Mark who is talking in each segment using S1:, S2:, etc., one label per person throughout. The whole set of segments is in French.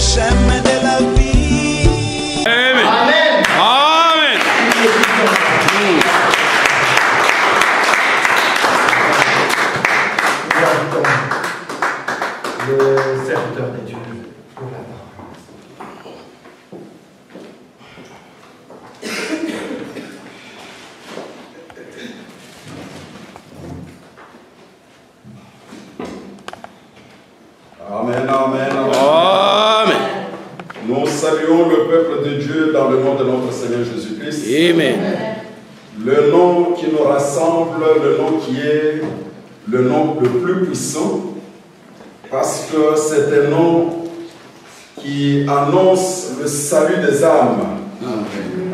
S1: chemin de la vie.
S2: Amen.
S3: Amen.
S2: Amen.
S3: Le serviteur de Dieu pour la parole.
S4: Amen, amen, amen.
S2: Amen.
S4: Nous saluons le peuple de Dieu dans le nom de notre Seigneur Jésus-Christ.
S2: Amen.
S4: Le nom qui nous rassemble, le nom qui est le nom le plus puissant, parce que c'est un nom qui annonce le salut des âmes.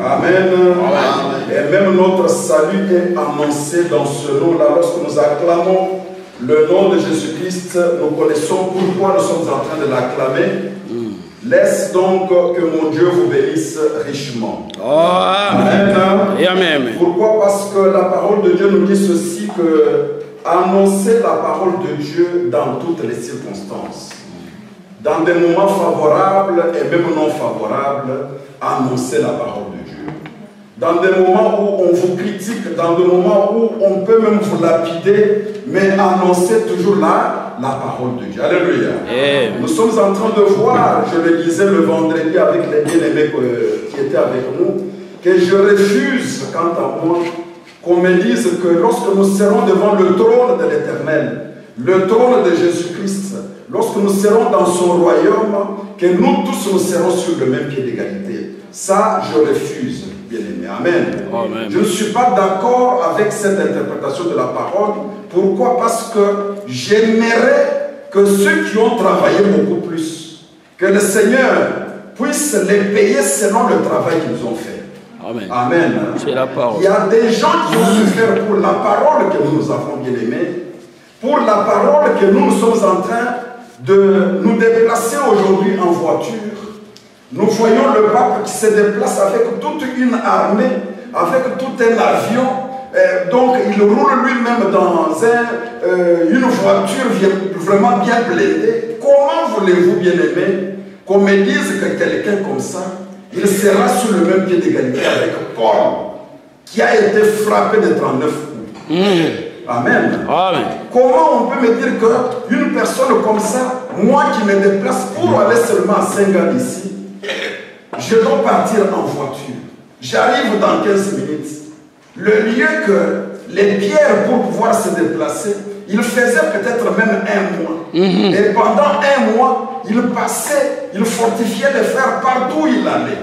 S4: Amen.
S2: Amen.
S4: Et même notre salut est annoncé dans ce nom-là. Lorsque nous acclamons le nom de Jésus-Christ, nous connaissons pourquoi nous sommes en train de l'acclamer. Laisse donc que mon Dieu vous bénisse richement.
S2: Amen.
S4: Amen.
S2: Et amen.
S4: Pourquoi? Parce que la parole de Dieu nous dit ceci, que annoncer la parole de Dieu dans toutes les circonstances. Dans des moments favorables et même non favorables, annoncer la parole de Dieu. Dans des moments où on vous critique, dans des moments où on peut même vous lapider, mais annoncer toujours la parole de Dieu. Alléluia.
S2: Amen.
S4: Nous sommes en train de voir, je le disais le vendredi avec les bien-aimés qui étaient avec nous, que je refuse, quant à moi, qu'on me dise que lorsque nous serons devant le trône de l'Éternel, le trône de Jésus-Christ, lorsque nous serons dans son royaume, que nous tous nous serons sur le même pied d'égalité. Ça, je refuse, bien-aimé. Amen.
S2: Amen.
S4: Je ne suis pas d'accord avec cette interprétation de la parole. Pourquoi? Parce que j'aimerais que ceux qui ont travaillé beaucoup plus, que le Seigneur puisse les payer selon le travail qu'ils ont fait.
S2: Amen.
S4: Amen.
S2: C'est la parole.
S4: Il y a des gens qui ont souffert pour la parole que nous avons bien aimée, pour la parole que nous sommes en train de nous déplacer aujourd'hui en voiture. Nous voyons le pape qui se déplace avec toute une armée, avec tout un avion. Donc il roule lui-même dans une voiture vraiment bien blindée. Comment voulez-vous, bien aimé, qu'on me dise que quelqu'un comme ça, il sera sur le même pied d'égalité avec Paul, qui a été frappé de 39 coups. Amen.
S2: Amen.
S4: Comment on peut me dire qu'une personne comme ça, moi qui me déplace pour aller seulement à Saint-Gall ici, je dois partir en voiture. J'arrive dans 15 minutes. Le lieu que les pierres pour pouvoir se déplacer, il faisait peut-être même un mois. Et pendant un mois, il passait, il fortifiait les frères partout où il allait.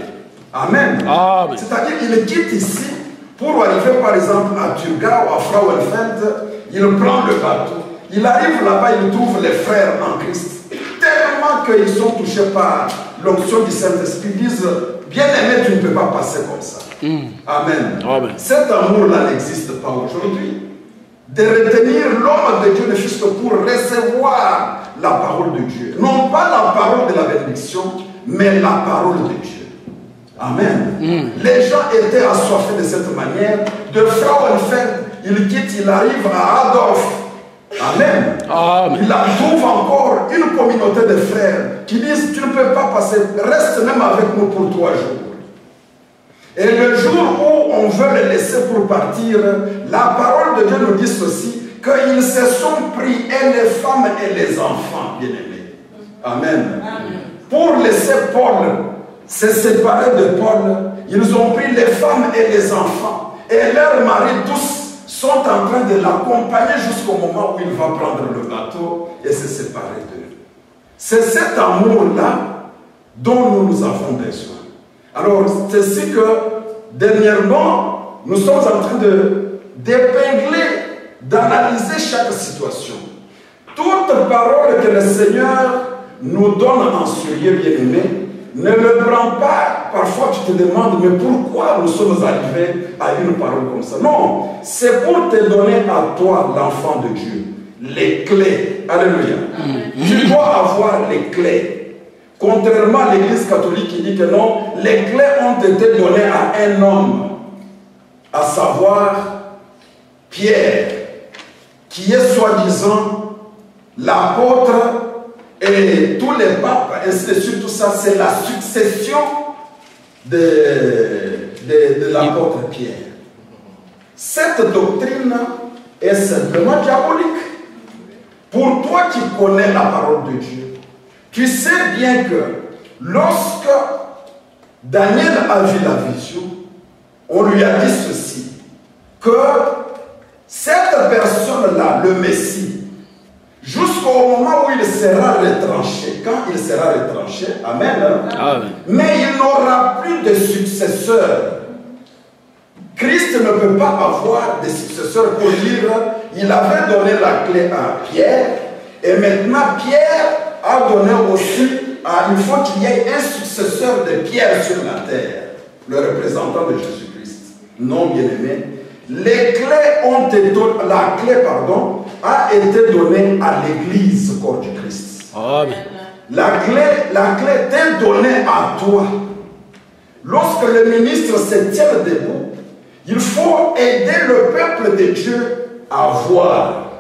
S4: Amen.
S2: Amen.
S4: C'est-à-dire qu'il quitte ici pour arriver par exemple à Turga ou à Frauenfeld, il prend le bateau. Il arrive là-bas, il trouve les frères en Christ. Tellement qu'ils sont touchés par l'onction du Saint-Esprit, ils disent, bien-aimé, tu ne peux pas passer comme ça. Amen.
S2: Amen.
S4: Cet amour-là n'existe pas aujourd'hui. De retenir l'homme de Dieu ne fût que pour recevoir la parole de Dieu. Non pas la parole de la bénédiction, mais la parole de Dieu. Amen. Les gens étaient assoiffés de cette manière. De Frauenfeld, il quitte, il arrive à Adolf. Amen.
S2: Amen.
S4: Il trouve encore une communauté de frères qui disent, tu ne peux pas passer, reste même avec nous pour 3 jours. Et le jour où on veut les laisser pour partir, la parole de Dieu nous dit ceci, qu'ils se sont pris, et les femmes et les enfants, bien-aimés. Amen. Amen. Pour laisser Paul se séparer de Paul, ils ont pris les femmes et les enfants, et leurs maris tous sont en train de l'accompagner jusqu'au moment où il va prendre le bateau et se séparer d'eux. C'est cet amour-là dont nous avons besoin. Alors, c'est ainsi que, dernièrement, nous sommes en train d'épingler, d'analyser chaque situation. Toute parole que le Seigneur nous donne en sérieux, bien-aimé, ne le prends pas. Parfois, tu te demandes, mais pourquoi nous sommes arrivés à une parole comme ça? Non, c'est pour te donner à toi, l'enfant de Dieu, les clés. Alléluia. Tu dois avoir les clés. Contrairement à l'Église catholique qui dit que non, les clés ont été données à un homme, à savoir Pierre, qui est soi-disant l'apôtre et tous les papes, ainsi de suite, tout ça, c'est la succession de l'apôtre Pierre. Cette doctrine est simplement diabolique. Pour toi qui connais la parole de Dieu, tu sais bien que lorsque Daniel a vu la vision, on lui a dit ceci, que cette personne-là, le Messie, jusqu'au moment où il sera retranché, quand il sera retranché, amen,
S2: Amen.
S4: mais il n'aura plus de successeur. Christ ne peut pas avoir de successeur pour dire, il avait donné la clé à Pierre, et maintenant Pierre a donné aussi, il faut qu'il y ait un successeur de Pierre sur la terre, le représentant de Jésus-Christ. Non, bien-aimé, les clés ont été, la clé, pardon, a été donnée à l'Église, corps du Christ.
S2: Amen.
S4: La clé t'est donnée à toi. Lorsque le ministre se tient debout, il faut aider le peuple de Dieu à voir.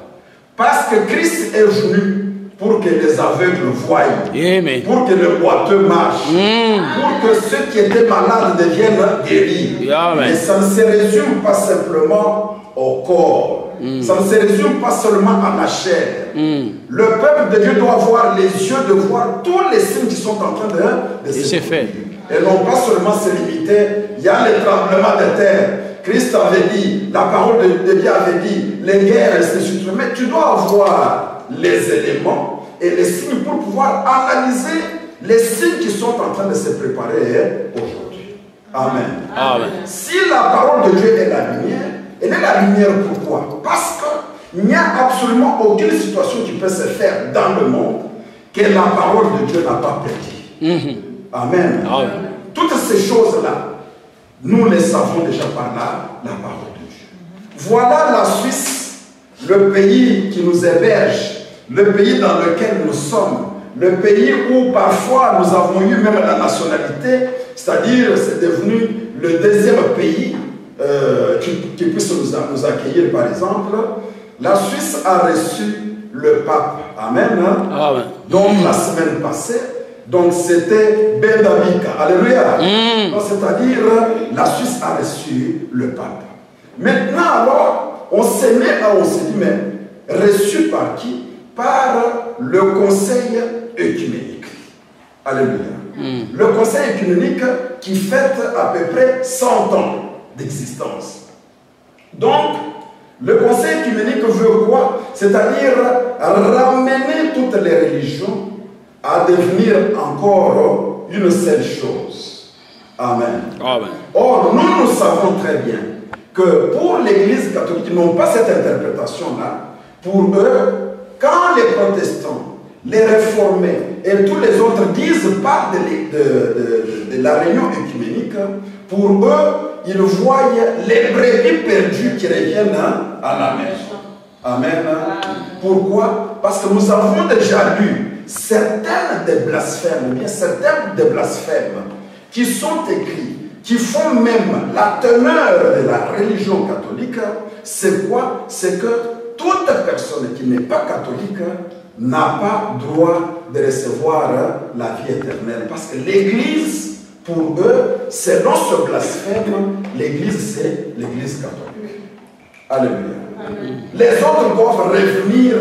S4: Parce que Christ est venu pour que les aveugles voient,
S2: Amen.
S4: pour que les boiteux marchent, pour que ceux qui étaient malades deviennent guéris.
S2: Amen.
S4: Et ça ne se résume pas simplement au corps. Ça ne se résume pas seulement à la chair. Le peuple de Dieu doit avoir les yeux de voir tous les signes qui sont en train de se
S2: faire.
S4: Et non pas seulement se limiter, il y a les tremblements de terre. Christ avait dit, la parole de Dieu avait dit, les guerres, etc. Mais tu dois avoir les éléments et les signes pour pouvoir analyser les signes qui sont en train de se préparer aujourd'hui. Amen.
S2: Amen.
S4: Si la parole de Dieu est la lumière, elle est la lumière pourquoi? Parce qu'il n'y a absolument aucune situation qui peut se faire dans le monde que la parole de Dieu n'a pas prédit. Amen.
S2: Amen.
S4: Toutes ces choses-là, nous les savons déjà par la parole de Dieu. Voilà la Suisse, le pays qui nous héberge, le pays dans lequel nous sommes, le pays où parfois nous avons eu même la nationalité, c'est-à-dire c'est devenu le deuxième pays qui puisse nous accueillir par exemple. La Suisse a reçu le pape. Amen.
S2: Amen.
S4: Donc la semaine passée, donc c'était Bendabika. Alléluia. C'est-à-dire la Suisse a reçu le pape. Maintenant alors, on s'est dit, mais reçu par qui? Par le conseil œcuménique. Alléluia. Le conseil œcuménique qui fête à peu près 100 ans d'existence. Donc, le conseil œcuménique veut quoi? C'est-à-dire ramener toutes les religions à devenir encore une seule chose. Amen.
S2: Amen.
S4: Or, nous savons très bien que pour l'Église catholique, ils n'ont pas cette interprétation-là. Pour eux, quand les protestants, les réformés et tous les autres disent pas de la réunion œcuménique, pour eux, ils voient les brebis perdues qui reviennent à la maison. Amen. Pourquoi? Parce que nous avons déjà lu certains des blasphèmes, ou bien certains des blasphèmes qui sont écrits, qui font même la teneur de la religion catholique. C'est quoi? C'est que toute personne qui n'est pas catholique n'a pas droit de recevoir la vie éternelle. Parce que l'Église, pour eux, selon ce blasphème, l'Église, c'est l'Église catholique. Alléluia. Amen. Les autres doivent revenir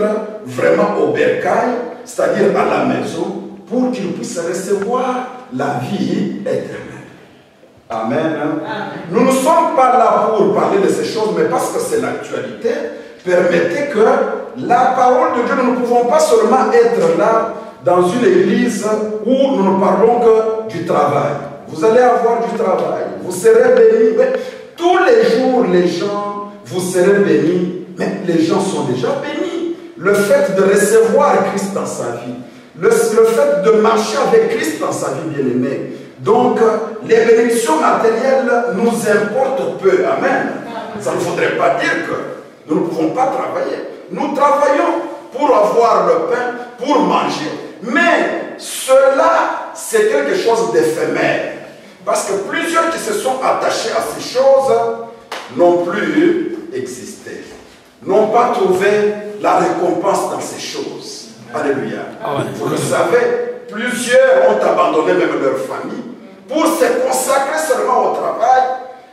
S4: vraiment au bercail, c'est-à-dire à la maison, pour qu'ils puissent recevoir la vie éternelle. Amen. Amen. Nous ne sommes pas là pour parler de ces choses, mais parce que c'est l'actualité, permettez que la parole de Dieu, nous ne pouvons pas seulement être là dans une église où nous ne parlons que du travail. Vous allez avoir du travail, vous serez bénis. Mais tous les jours, les gens, vous serez bénis. Mais les gens sont déjà bénis. Le fait de recevoir Christ dans sa vie, le fait de marcher avec Christ dans sa vie, bien-aimé. Donc, les bénédictions matérielles nous importent peu. Amen. Ça ne faudrait pas dire que nous ne pouvons pas travailler. Nous travaillons pour avoir le pain, pour manger. Mais cela, c'est quelque chose d'éphémère. Parce que plusieurs qui se sont attachés à ces choses n'ont plus existé. N'ont pas trouvé la récompense dans ces choses. Alléluia.
S2: Amen.
S4: Vous le savez, plusieurs ont abandonné même leur famille pour se consacrer seulement au travail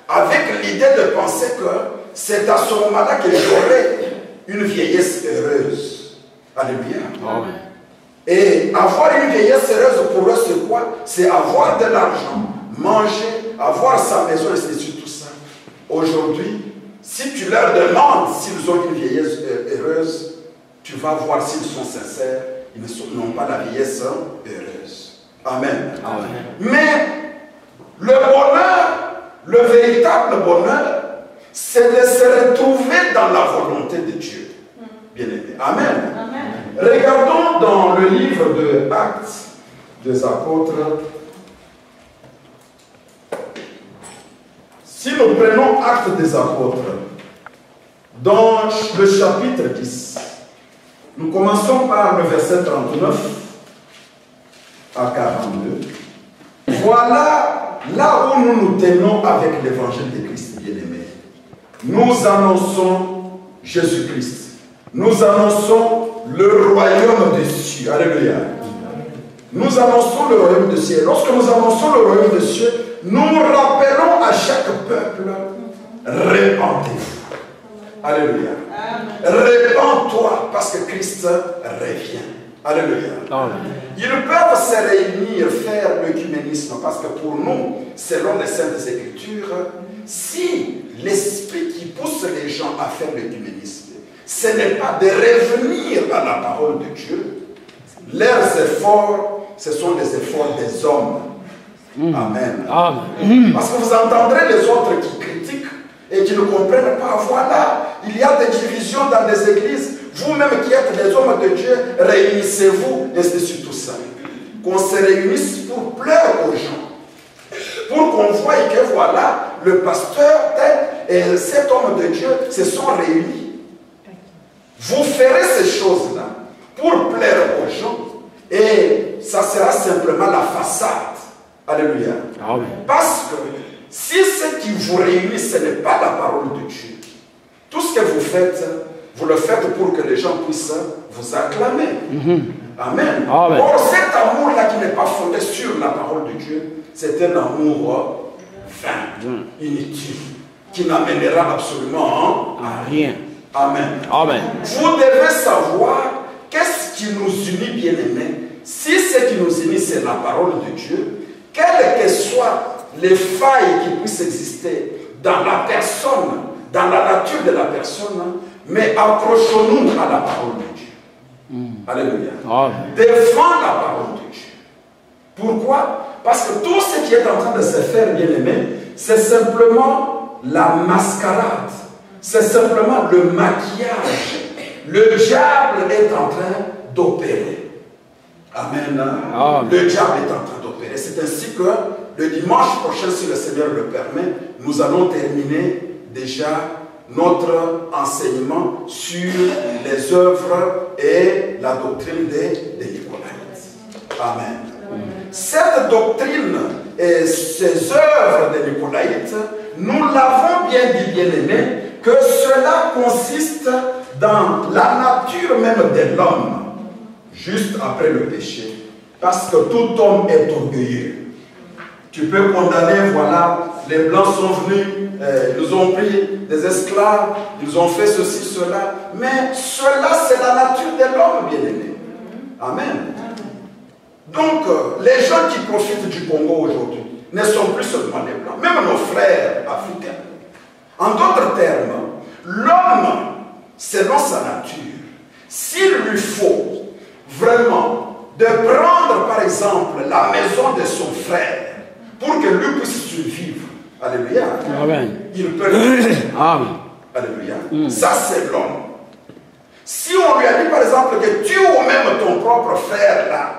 S4: avec l'idée de penser que c'est à ce moment-là qu'ils auraient une vieillesse heureuse. Alléluia.
S2: Amen.
S4: Et avoir une vieillesse heureuse pour eux, c'est quoi? C'est avoir de l'argent, manger, avoir sa maison, et c'est tout ça. Aujourd'hui, si tu leur demandes s'ils ont une vieillesse heureuse, tu vas voir s'ils sont sincères. Ils n'ont pas la vieillesse heureuse. Amen.
S2: Amen.
S4: Mais le bonheur, le véritable bonheur, c'est de se retrouver dans la volonté de Dieu. Bien-aimé. Amen.
S5: Amen.
S4: Regardons dans le livre de Actes des Apôtres. Si nous prenons Actes des Apôtres, dans le chapitre 10, nous commençons par le verset 39 à 42. Voilà là où nous nous tenons avec l'évangile de Christ, bien-aimé. Nous annonçons Jésus-Christ. Nous annonçons le royaume des cieux. Alléluia. Nous annonçons le royaume des cieux. Lorsque nous annonçons le royaume des cieux, nous rappelons à chaque peuple, répandez-vous. Alléluia. Répands-toi parce que Christ revient. Alléluia.
S2: Amen.
S4: Ils peuvent se réunir, faire l'œcuménisme parce que pour nous, selon les Saintes Écritures, si l'esprit qui pousse les gens à faire l'œcuménisme, ce n'est pas de revenir à la parole de Dieu, leurs efforts, ce sont les efforts des hommes. Amen.
S2: Amen.
S4: Parce que vous entendrez les autres qui critiquent et qui ne comprennent pas. Voilà, il y a des divisions dans les églises. Vous-même qui êtes des hommes de Dieu, réunissez-vous, et c'est sur tout ça. Qu'on se réunisse pour pleurer aux gens. Pour qu'on voie que voilà, le pasteur tel et cet homme de Dieu se sont réunis. Vous ferez ces choses-là pour plaire aux gens. Et ça sera simplement la façade. Alléluia.
S2: Amen.
S4: Parce que si ce qui vous réunit, ce n'est pas la parole de Dieu, tout ce que vous faites, vous le faites pour que les gens puissent vous acclamer. Amen.
S2: Amen.
S4: Or, cet amour-là qui n'est pas fondé sur la parole de Dieu, c'est un amour vain, inutile, qui n'amènera absolument à
S2: Rien.
S4: Amen.
S2: Amen.
S4: Vous devez savoir qu'est-ce qui nous unit, bien-aimés. Si ce qui nous unit, c'est la parole de Dieu, quelles que soient les failles qui puissent exister dans la personne, dans la nature de la personne, mais accrochons-nous à la parole de Dieu. Alléluia.
S2: Amen.
S4: Défends la parole de Dieu. Pourquoi? Parce que tout ce qui est en train de se faire, bien-aimé, c'est simplement la mascarade. C'est simplement le maquillage. Le diable est en train d'opérer. Amen.
S2: Amen.
S4: Le diable est en train d'opérer. C'est ainsi que le dimanche prochain, si le Seigneur le permet, nous allons terminer déjà notre enseignement sur les œuvres et la doctrine des Nicolaïtes. Amen. Cette doctrine et ces œuvres des Nicolaïtes, nous l'avons bien dit, bien-aimés, que cela consiste dans la nature même de l'homme, juste après le péché, parce que tout homme est orgueilleux. Tu peux condamner, voilà, les Blancs sont venus, ils ont pris des esclaves, ils ont fait ceci, cela, mais cela c'est la nature de l'homme, bien-aimé. Amen. Donc, les gens qui profitent du Congo aujourd'hui ne sont plus seulement les Blancs, même nos frères africains. En d'autres termes, l'homme, selon sa nature, s'il lui faut vraiment de prendre, par exemple, la maison de son frère pour que lui puisse survivre, alléluia,
S2: Amen.
S4: il peut le faire.
S2: Amen.
S4: Alléluia. Ça, c'est l'homme. Si on lui a dit, par exemple, que tu ou même ton propre frère, là,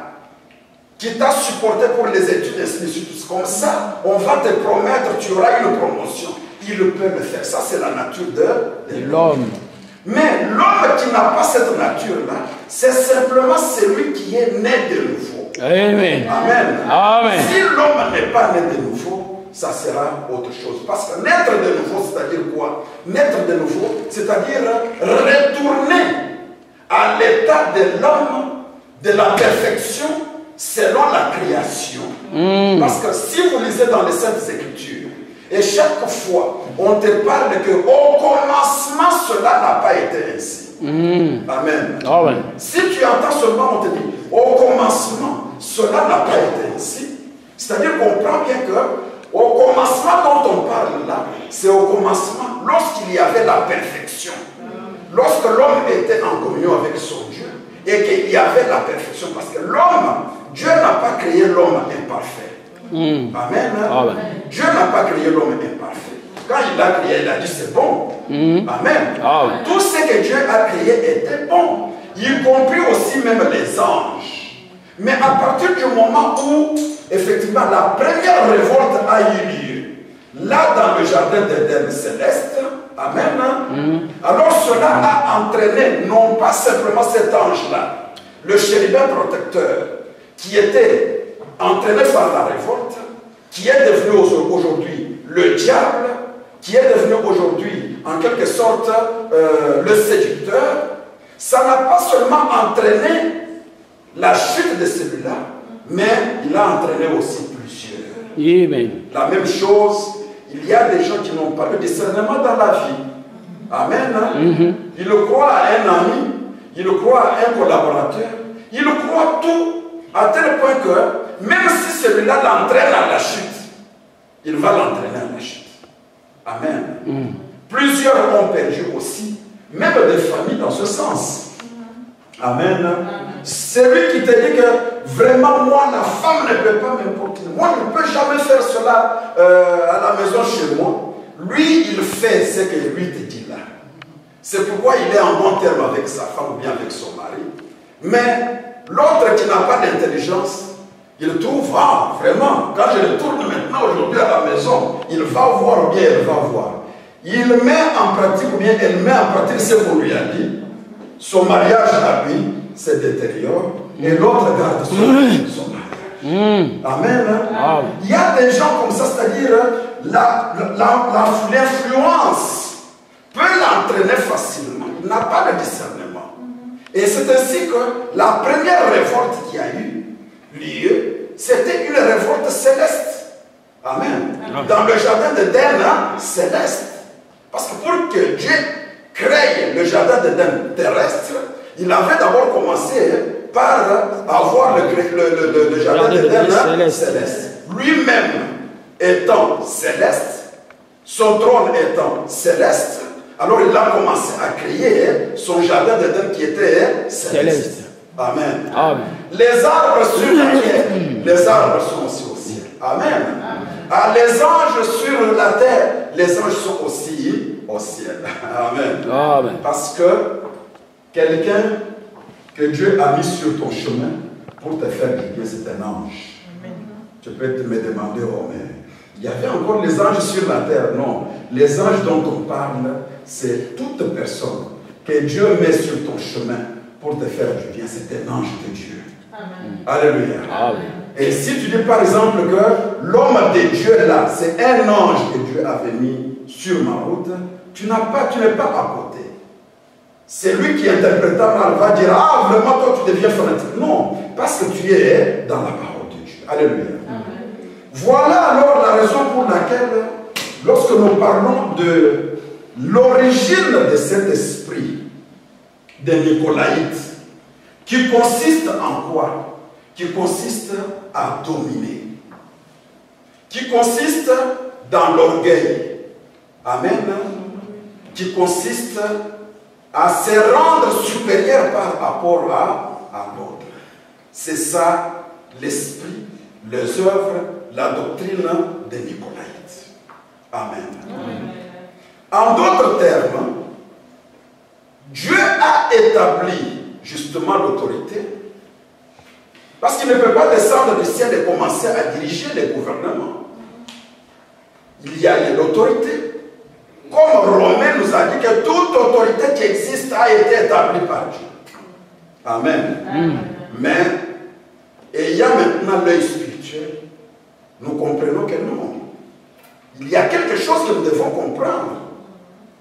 S4: qui t'a supporté pour les études, ainsi de suite, comme ça, on va te promettre, tu auras une promotion. Il peut le faire. Ça, c'est la nature de
S2: L'homme.
S4: Mais l'homme qui n'a pas cette nature-là, c'est simplement celui qui est né de nouveau.
S2: Amen.
S4: Amen.
S2: Amen.
S4: Si l'homme n'est pas né de nouveau, ça sera autre chose. Parce que naître de nouveau, c'est-à-dire quoi? Naître de nouveau, c'est-à-dire retourner à l'état de l'homme de la perfection selon la création. Parce que si vous lisez dans les Saintes Écritures, et chaque fois, on te parle qu'au commencement, cela n'a pas été ainsi. Amen.
S2: Amen.
S4: Si tu entends seulement, on te dit, au commencement, cela n'a pas été ainsi. C'est-à-dire qu'on comprend bien que au commencement dont on parle là, c'est au commencement, lorsqu'il y avait la perfection. Lorsque l'homme était en communion avec son Dieu, et qu'il y avait la perfection. Parce que l'homme, Dieu n'a pas créé l'homme imparfait. Amen.
S2: Amen.
S4: Dieu n'a pas créé l'homme imparfait. Quand il l'a créé, il a dit c'est bon. Amen.
S2: Amen.
S4: Tout ce que Dieu a créé était bon, y compris aussi même les anges. Mais à partir du moment où, effectivement, la première révolte a eu lieu, là dans le jardin d'Éden céleste, amen, alors cela a entraîné non pas simplement cet ange-là, le chérubin protecteur, qui était entraîné par la révolte, qui est devenu aujourd'hui le diable, qui est devenu aujourd'hui en quelque sorte le séducteur. Ça n'a pas seulement entraîné la chute de celui-là, mais il a entraîné aussi plusieurs.
S2: Amen.
S4: La même chose, il y a des gens qui n'ont pas le discernement dans la vie. Amen. Ils croient à un ami, ils croient à un collaborateur, ils croient tout, à tel point que même si celui-là l'entraîne à la chute, il va l'entraîner à la chute. Amen. Plusieurs ont perdu aussi, même des familles dans ce sens. Amen. Celui qui te dit que vraiment, moi, la femme ne peut pas m'importer. Moi, je ne peux jamais faire cela à la maison chez moi. Lui, il fait ce que lui te dit là. C'est pourquoi il est en bon terme avec sa femme ou bien avec son mari. Mais l'autre qui n'a pas d'intelligence, il trouve, ah, vraiment, quand je le tourne maintenant aujourd'hui à la maison, il va voir ou bien elle va voir. Il met en pratique ou bien elle met en pratique ce qu'on lui a dit. Son mariage à lui se détériore et l'autre garde son mariage. Amen. Il y a des gens comme ça, c'est-à-dire l'influence peut l'entraîner facilement. Il n'a pas de discernement. Et c'est ainsi que la première révolte qui a eu lieu, c'était une révolte céleste. Amen. Dans le jardin d'Éden céleste. Parce que pour que Dieu crée le jardin d'Éden terrestre, il avait d'abord commencé par avoir le jardin d'Éden céleste. Lui-même étant céleste, son trône étant céleste, alors il a commencé à créer son jardin d'Éden qui était céleste. Amen.
S2: Amen.
S4: Les arbres sur la terre, les arbres sont aussi au ciel. Amen. Ah, les anges sur la terre, les anges sont aussi au ciel. Amen.
S2: Amen.
S4: Parce que quelqu'un que Dieu a mis sur ton chemin pour te faire du bien, c'est un ange. Amen. Tu peux me demander, oh mais il y avait encore les anges sur la terre. Non, les anges dont on parle, c'est toute personne que Dieu met sur ton chemin pour te faire du bien. C'est un ange de Dieu. Amen. Alléluia. Amen. Et si tu dis par exemple que l'homme de Dieu là, c'est un ange que Dieu avait mis sur ma route, tu n'es pas à côté. C'est lui qui interpréta mal va dire, ah vraiment toi tu deviens fanatique. Non, parce que tu es dans la parole de Dieu. Alléluia. Amen. Voilà alors la raison pour laquelle, lorsque nous parlons de l'origine de cet esprit des Nicolaïtes, qui consiste en quoi? Qui consiste à dominer, qui consiste dans l'orgueil, amen, qui consiste à se rendre supérieur par rapport à l'autre. C'est ça l'esprit, les œuvres, la doctrine des Nicolaïtes. Amen. En d'autres termes, Dieu a établi justement l'autorité parce qu'il ne peut pas descendre du ciel et commencer à diriger les gouvernements. Il y a l'autorité. Comme Romain nous a dit que toute autorité qui existe a été établie par Dieu. Amen. Mais, ayant maintenant l'œil spirituel, nous comprenons que non. Il y a quelque chose que nous devons comprendre.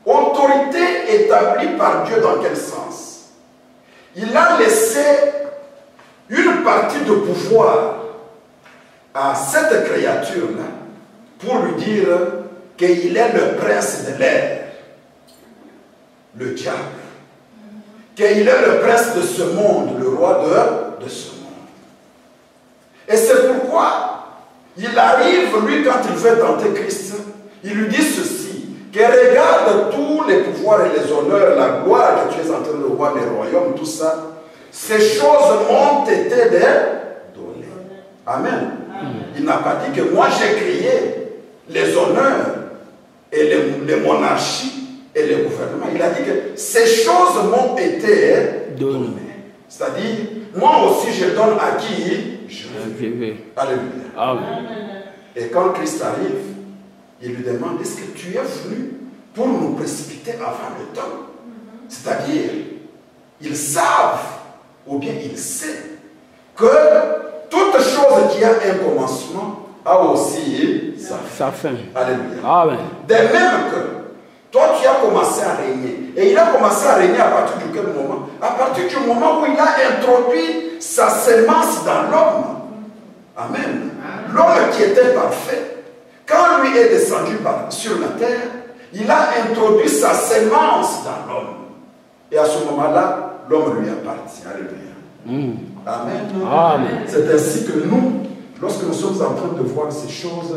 S4: Autorité établie par Dieu dans quel sens? Il a laissé une partie de pouvoir à cette créature-là pour lui dire qu'il est le prince de l'air, le diable, qu'il est le prince de ce monde, le roi de ce monde. Et c'est pourquoi il arrive, lui, quand il veut tenter Christ, il lui dit ceci, que regarde tous les pouvoirs et les honneurs, la gloire que tu es en train de voir, les royaumes, tout ça, ces choses m'ont été données. Amen. Il n'a pas dit que moi j'ai créé les honneurs et les monarchies et les gouvernements. Il a dit que ces choses m'ont été données. C'est-à-dire, moi aussi je donne à qui je veux. Alléluia.
S2: Amen.
S4: Et quand Christ arrive, il lui demande, est-ce que tu es venu pour nous précipiter avant le temps? C'est-à-dire, ils savent, ou bien ils savent, que toute chose qui a un commencement a aussi sa fin. Alléluia.
S2: Amen.
S4: De même que toi, tu as commencé à régner. Et il a commencé à régner à partir de quel moment? À partir du moment où il a introduit sa sémence dans l'homme. Amen. L'homme qui était parfait, quand lui est descendu sur la terre, il a introduit sa sémence dans l'homme. Et à ce moment-là, l'homme lui appartient. Alléluia. Amen.
S2: Amen.
S4: C'est ainsi que nous, lorsque nous sommes en train de voir ces choses,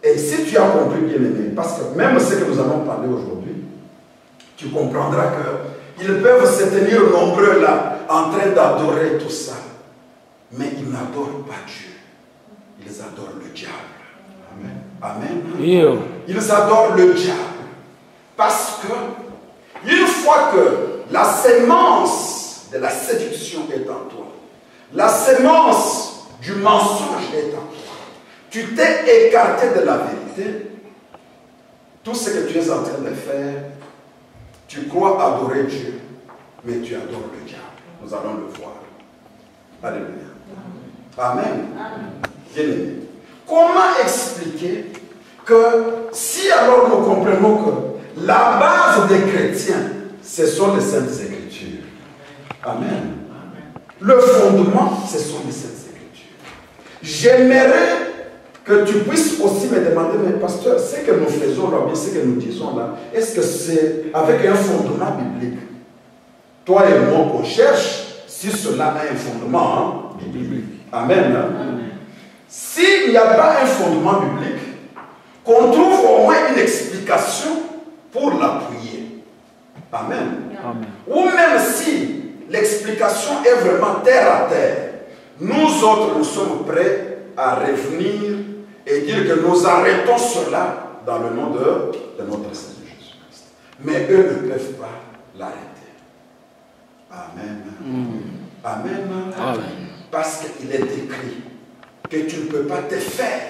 S4: et si tu as compris, bien aimé, parce que même ce que nous allons parler aujourd'hui, tu comprendras qu'ils peuvent se tenir nombreux là, en train d'adorer tout ça, mais ils n'adorent pas Dieu, ils adorent le diable. Amen. Amen. Ils adorent le diable, parce que une fois que la sémence de la séduction est en toi, la sémence du mensonge est en toi, tu t'es écarté de la vérité, tout ce que tu es en train de faire, tu crois adorer Dieu, mais tu adores le diable. Nous allons le voir. Alléluia. Amen. Bien-aimé. Comment expliquer que si alors nous comprenons que la base des chrétiens, ce sont les Saintes Écritures. Amen. Le fondement, ce sont les Saintes Écritures. J'aimerais que tu puisses aussi me demander, mais pasteur, ce que nous faisons là, bien ce que nous disons là, est-ce que c'est avec un fondement biblique? Toi et moi, on cherche si cela a un fondement biblique. Amen. S'il n'y a pas un fondement biblique, qu'on trouve au moins une explication pour l'appuyer. Amen.
S2: Amen.
S4: Ou même si l'explication est vraiment terre à terre, nous autres, nous sommes prêts à revenir et dire que nous arrêtons cela dans le nom de notre Seigneur Jésus-Christ. Mais eux ne peuvent pas l'arrêter. Amen. Amen.
S2: Amen.
S4: Parce qu'il est écrit que tu ne peux pas te faire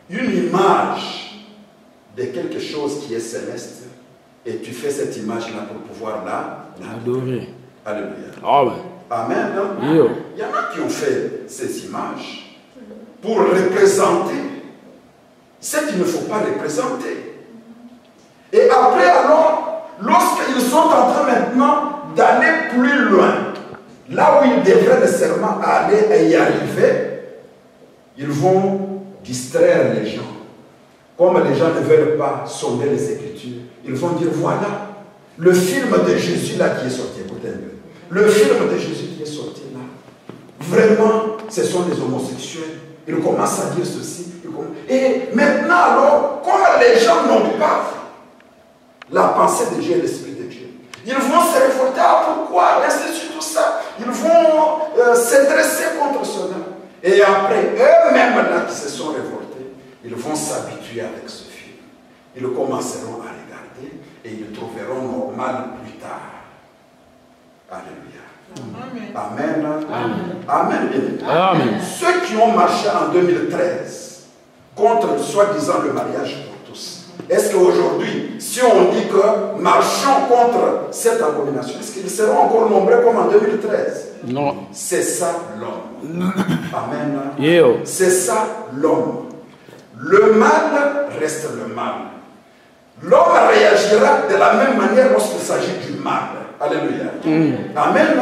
S4: une image de quelque chose qui est céleste et tu fais cette image-là pour pouvoir
S2: l'adorer.
S4: Alléluia.
S2: Amen.
S4: Amen.
S2: Yo.
S4: Il y en a qui ont fait ces images pour représenter ce qu'il ne faut pas représenter. Et après alors, lorsqu'ils sont en train maintenant d'aller plus loin, là où ils devraient nécessairement aller et y arriver, ils vont distraire les gens. Comme les gens ne veulent pas sonder les Écritures, ils vont dire, voilà, le film de Jésus là qui est sorti, écoutez un peu. Le film de Jésus qui est sorti là, vraiment, ce sont des homosexuels. Ils commencent à dire ceci. Et maintenant alors, comme les gens n'ont pas la pensée de Dieu et l'Esprit de Dieu, ils vont se révolter. Ah, pourquoi? Ainsi de suite, tout ça. Ils vont se dresser contre cela. Et après, eux-mêmes là qui se sont révoltés, ils vont s'habituer avec ce film. Ils commenceront à regarder et ils trouveront normal plus tard. Alléluia. Amen. Amen. Amen.
S2: Amen.
S4: Ceux qui ont marché en 2013 contre soi-disant le mariage pour tous, est-ce qu'aujourd'hui, si on dit que marchons contre cette abomination, est-ce qu'ils seront encore nombreux comme en 2013?
S2: Non.
S4: C'est ça l'homme. Amen.
S2: Yo.
S4: C'est ça l'homme. Le mal reste le mal. L'homme réagira de la même manière lorsqu'il s'agit du mal. Alléluia. Amen.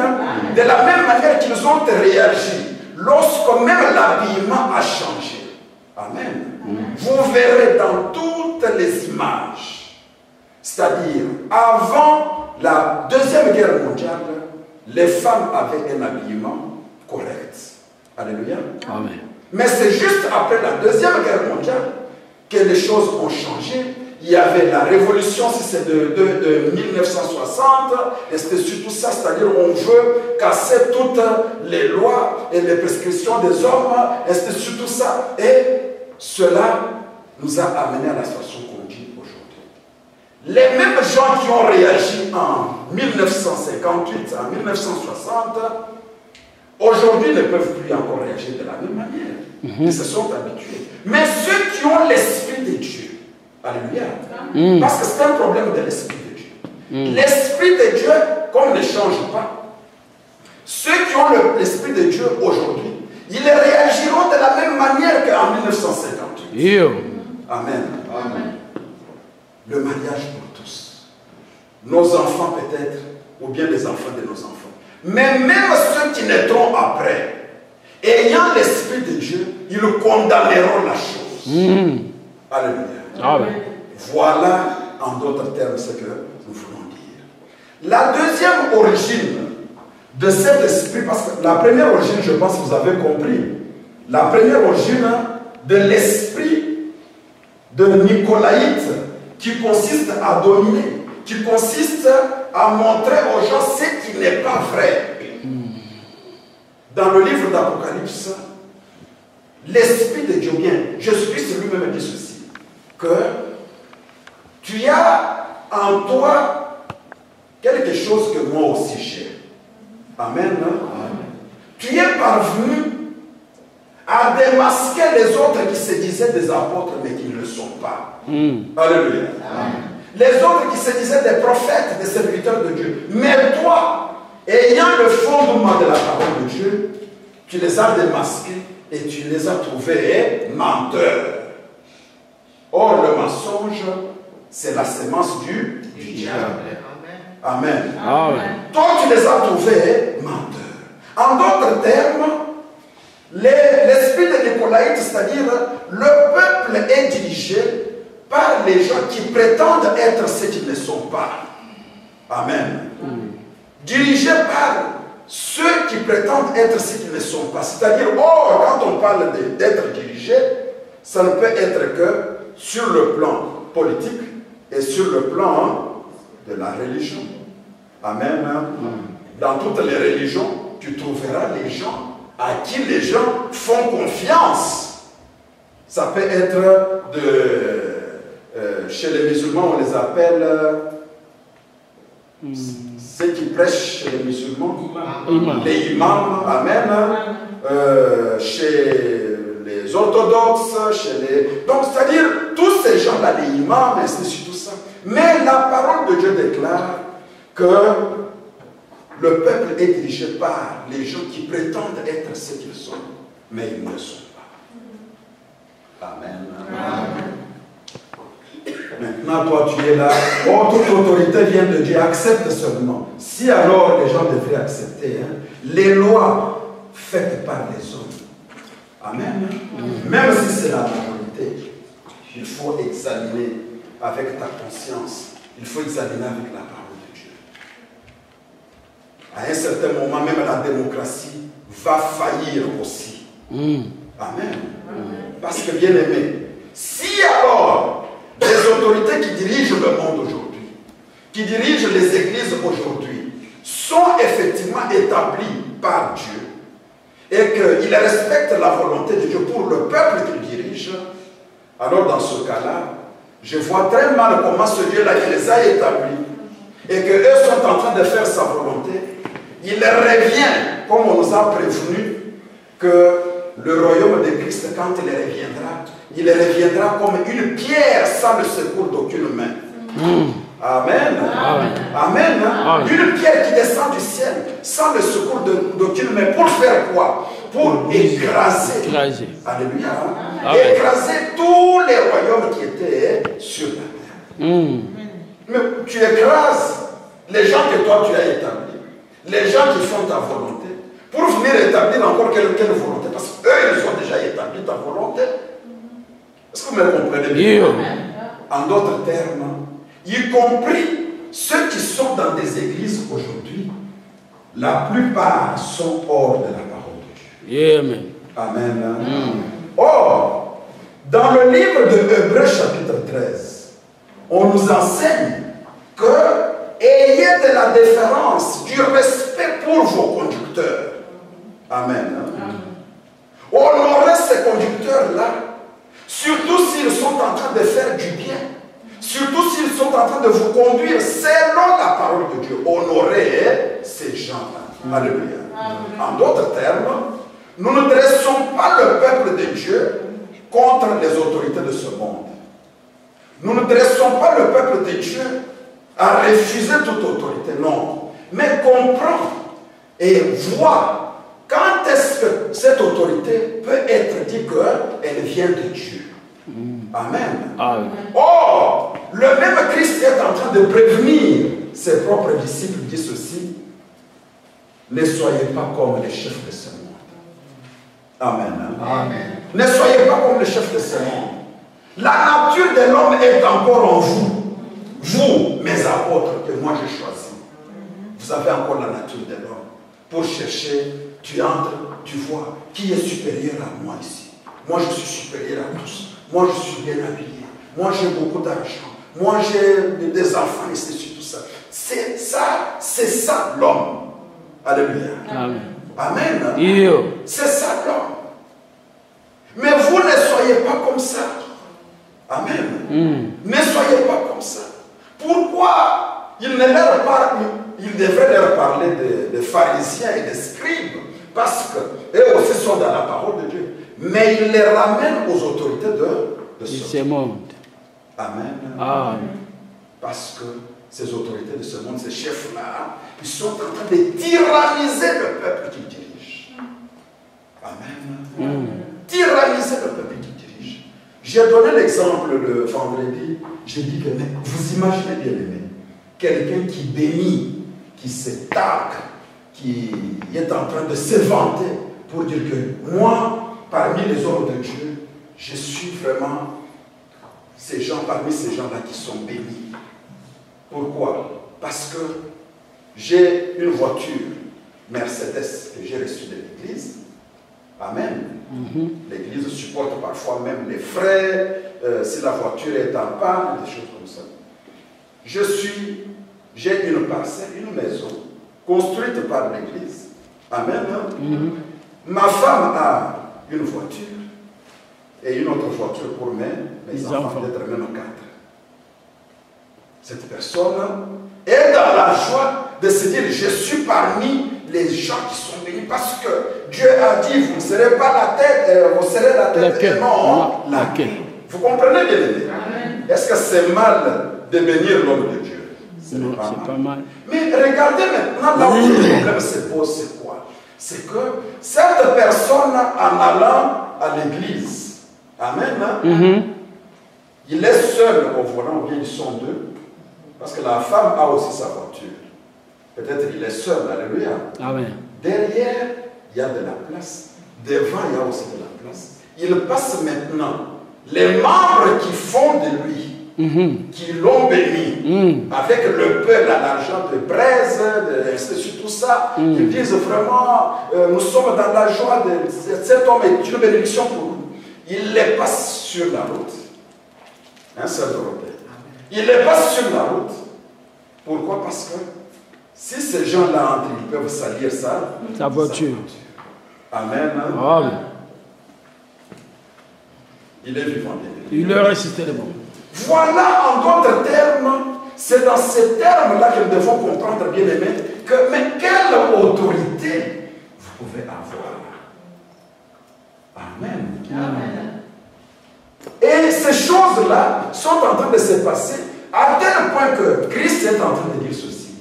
S4: De la même manière qu'ils ont réagi lorsque même l'habillement a changé. Amen. Vous verrez dans toutes les images, c'est-à-dire avant la Deuxième Guerre mondiale, les femmes avaient un habillement correct. Alléluia.
S2: Amen.
S4: Mais c'est juste après la Deuxième Guerre mondiale que les choses ont changé. Il y avait la révolution, si c'est de 1960, et c'était surtout ça, c'est-à-dire on veut casser toutes les lois et les prescriptions des hommes, et c'était surtout ça. Et cela nous a amené à la situation qu'on vit aujourd'hui. Les mêmes gens qui ont réagi en 1958, en 1960, aujourd'hui ne peuvent plus encore réagir de la même manière. Ils se sont habitués. Mais ceux qui ont l'Esprit de Dieu, alléluia, parce que c'est un problème de l'Esprit de Dieu. L'Esprit de Dieu, comme ne change pas, ceux qui ont l'Esprit de Dieu aujourd'hui, ils réagiront de la même manière qu'en 1958. Amen. Amen. Le mariage pour tous. Nos enfants peut-être, ou bien les enfants de nos enfants. Mais même ceux qui naîtront après, ayant l'Esprit de Dieu, ils condamneront la chose. Alléluia.
S2: Amen.
S4: Voilà, en d'autres termes, ce que nous voulons dire. La deuxième origine de cet esprit, parce que la première origine, je pense que vous avez compris, la première origine de l'esprit de Nicolaïte, qui consiste à dominer, qui consiste à montrer aux gens ce qui n'est pas vrai. Dans le livre d'Apocalypse, l'Esprit de Dieu, bien, Jésus-Christ lui-même dit ceci, que tu as en toi quelque chose que moi aussi j'ai. Amen. Tu es parvenu à démasquer les autres qui se disaient des apôtres mais qui ne le sont pas. Alléluia. Les autres qui se disaient des prophètes, des serviteurs de Dieu. Mais toi, ayant le fondement de la parole de Dieu, tu les as démasqués et tu les as trouvés menteurs. Or, le mensonge, c'est la sémence du diable. Amen. Amen. Toi, tu les as trouvés menteurs. En d'autres termes, l'esprit de Nicolaïte, c'est-à-dire le peuple est dirigé par les gens qui prétendent être ce qu'ils ne sont pas. Amen. Dirigé par ceux qui prétendent être ce qu'ils ne sont pas. C'est-à-dire, quand on parle d'être dirigé, ça ne peut être que sur le plan politique et sur le plan de la religion. Amen. Dans toutes les religions, tu trouveras les gens à qui les gens font confiance. Ça peut être chez les musulmans, on les appelle ceux qui prêchent chez les musulmans, les imams, amen. Chez les orthodoxes, donc c'est-à-dire tous ces gens-là, les imams, c'est surtout ça. Mais la parole de Dieu déclare que le peuple est dirigé par les gens qui prétendent être ce qu'ils sont, mais ils ne le sont pas. Amen. Maintenant, toi, tu es là. Toute autorité vient de Dieu. Accepte seulement. Si alors les gens devraient accepter les lois faites par les hommes. Amen. Même si c'est la majorité, il faut examiner avec ta conscience. Il faut examiner avec la parole de Dieu. À un certain moment, même la démocratie va faillir aussi. Amen. Parce que, bien aimé, si alors les autorités qui dirigent le monde aujourd'hui, qui dirigent les églises aujourd'hui, sont effectivement établies par Dieu et qu'ils respectent la volonté de Dieu pour le peuple qu'ils dirigent, alors dans ce cas-là, je vois très mal comment ce Dieu-là qui les a établis et qu'eux sont en train de faire sa volonté, il revient, comme on nous a prévenu, que le royaume de Christ, quand il reviendra comme une pierre sans le secours d'aucune main. Amen. Amen. Une pierre qui descend du ciel sans le secours d'aucune main. Pour faire quoi? Pour écraser. Alléluia. Écraser tous les royaumes qui étaient sur la terre. Mais tu écrases les gens que toi tu as établis, les gens qui font ta volonté, pour venir établir encore quelle volonté, parce qu'eux, ils ont déjà établi ta volonté. Est-ce que vous me comprenez bien? En d'autres termes, y compris ceux qui sont dans des églises aujourd'hui, la plupart sont hors de la parole de Dieu.
S2: Amen.
S4: Amen. Or, dans le livre de Hébreux chapitre 13, on nous enseigne que ayez de la déférence, du respect pour vos conducteurs. Amen. Honorez ces conducteurs-là, surtout s'ils sont en train de faire du bien, surtout s'ils sont en train de vous conduire selon la parole de Dieu. Honorez ces gens-là. Alléluia. En d'autres termes, nous ne dressons pas le peuple de Dieu contre les autorités de ce monde. Nous ne dressons pas le peuple de Dieu à refuser toute autorité, non. Mais comprendre et voir quand est-ce que cette autorité peut être dit qu'elle vient de Dieu. Amen.
S2: Amen.
S4: Or, le même Christ est en train de prévenir ses propres disciples, dit ceci: ne soyez pas comme les chefs de ce monde. Amen. Amen. Ne soyez pas comme les chefs de ce monde. La nature de l'homme est encore en vous. Vous, mes apôtres, que moi j'ai choisis. Vous avez encore la nature de l'homme. Pour chercher, tu entres, tu vois qui est supérieur à moi ici. Moi je suis supérieur à tous. Moi je suis bien habillé. Moi j'ai beaucoup d'argent. Moi j'ai des enfants et c'est tout ça. C'est ça l'homme. Alléluia.
S2: Amen.
S4: Amen. C'est ça l'homme. Mais vous ne soyez pas comme ça. Amen. Ne soyez pas comme ça. Pourquoi il devrait leur parler des pharisiens et des scribes? Parce qu'eux aussi sont dans la parole de Dieu. Mais il les ramène aux autorités de ce monde. Amen.
S2: Amen.
S4: Parce que ces autorités de ce monde, ces chefs-là, ils sont en train de tyranniser le peuple qu'ils dirigent. Amen. Tyranniser le peuple qu'ils dirigent. J'ai donné l'exemple le vendredi. J'ai dit que vous imaginez bien aimé, quelqu'un qui bénit, qui se targue, qui est en train de s'éventer pour dire que moi, parmi les hommes de Dieu, je suis vraiment parmi ces gens-là qui sont bénis. Pourquoi? Parce que j'ai une voiture Mercedes que j'ai reçue de l'église. Amen. L'église supporte parfois même les frais, si la voiture est en panne, des choses comme ça. J'ai une parcelle, une maison, construite par l'église. Amen. Ma femme a une voiture et une autre voiture pour mes enfants, d'être même 4. Cette personne est dans la joie de se dire: je suis parmi les gens qui sont bénis parce que Dieu a dit: vous ne serez pas la tête, vous serez la tête et non la queue. Vous comprenez bien? Est-ce que c'est mal de bénir l'homme de Dieu?
S2: Non, c'est pas mal.
S4: Mais regardez maintenant là où le problème se pose, c'est quoi? C'est que cette personne, en allant à l'église, amen, il est seul au volant, ou bien ils sont deux, parce que la femme a aussi sa voiture. Peut-être qu'il est seul, alléluia.
S2: Amen.
S4: Derrière, il y a de la place. Devant, il y a aussi de la place. Il passe maintenant les membres qui font de lui, qui l'ont béni, avec le peuple à l'argent de braise, tout ça. Ils disent vraiment, nous sommes dans la joie de cet homme est une bénédiction pour nous. Il les passe sur la route. Un seul Européen. Il les passe sur la route. Pourquoi? Parce que si ces gens-là entrent, ils peuvent salir sa voiture. Amen.
S2: Amen.
S4: Il est vivant.
S2: Il leur résiste le bon.
S4: Voilà, en d'autres termes, c'est dans ces termes-là que nous devons comprendre, bien aimé, que mais quelle autorité vous pouvez avoir. Amen. Amen. Et ces choses-là sont en train de se passer à tel point que Christ est en train de dire ceci.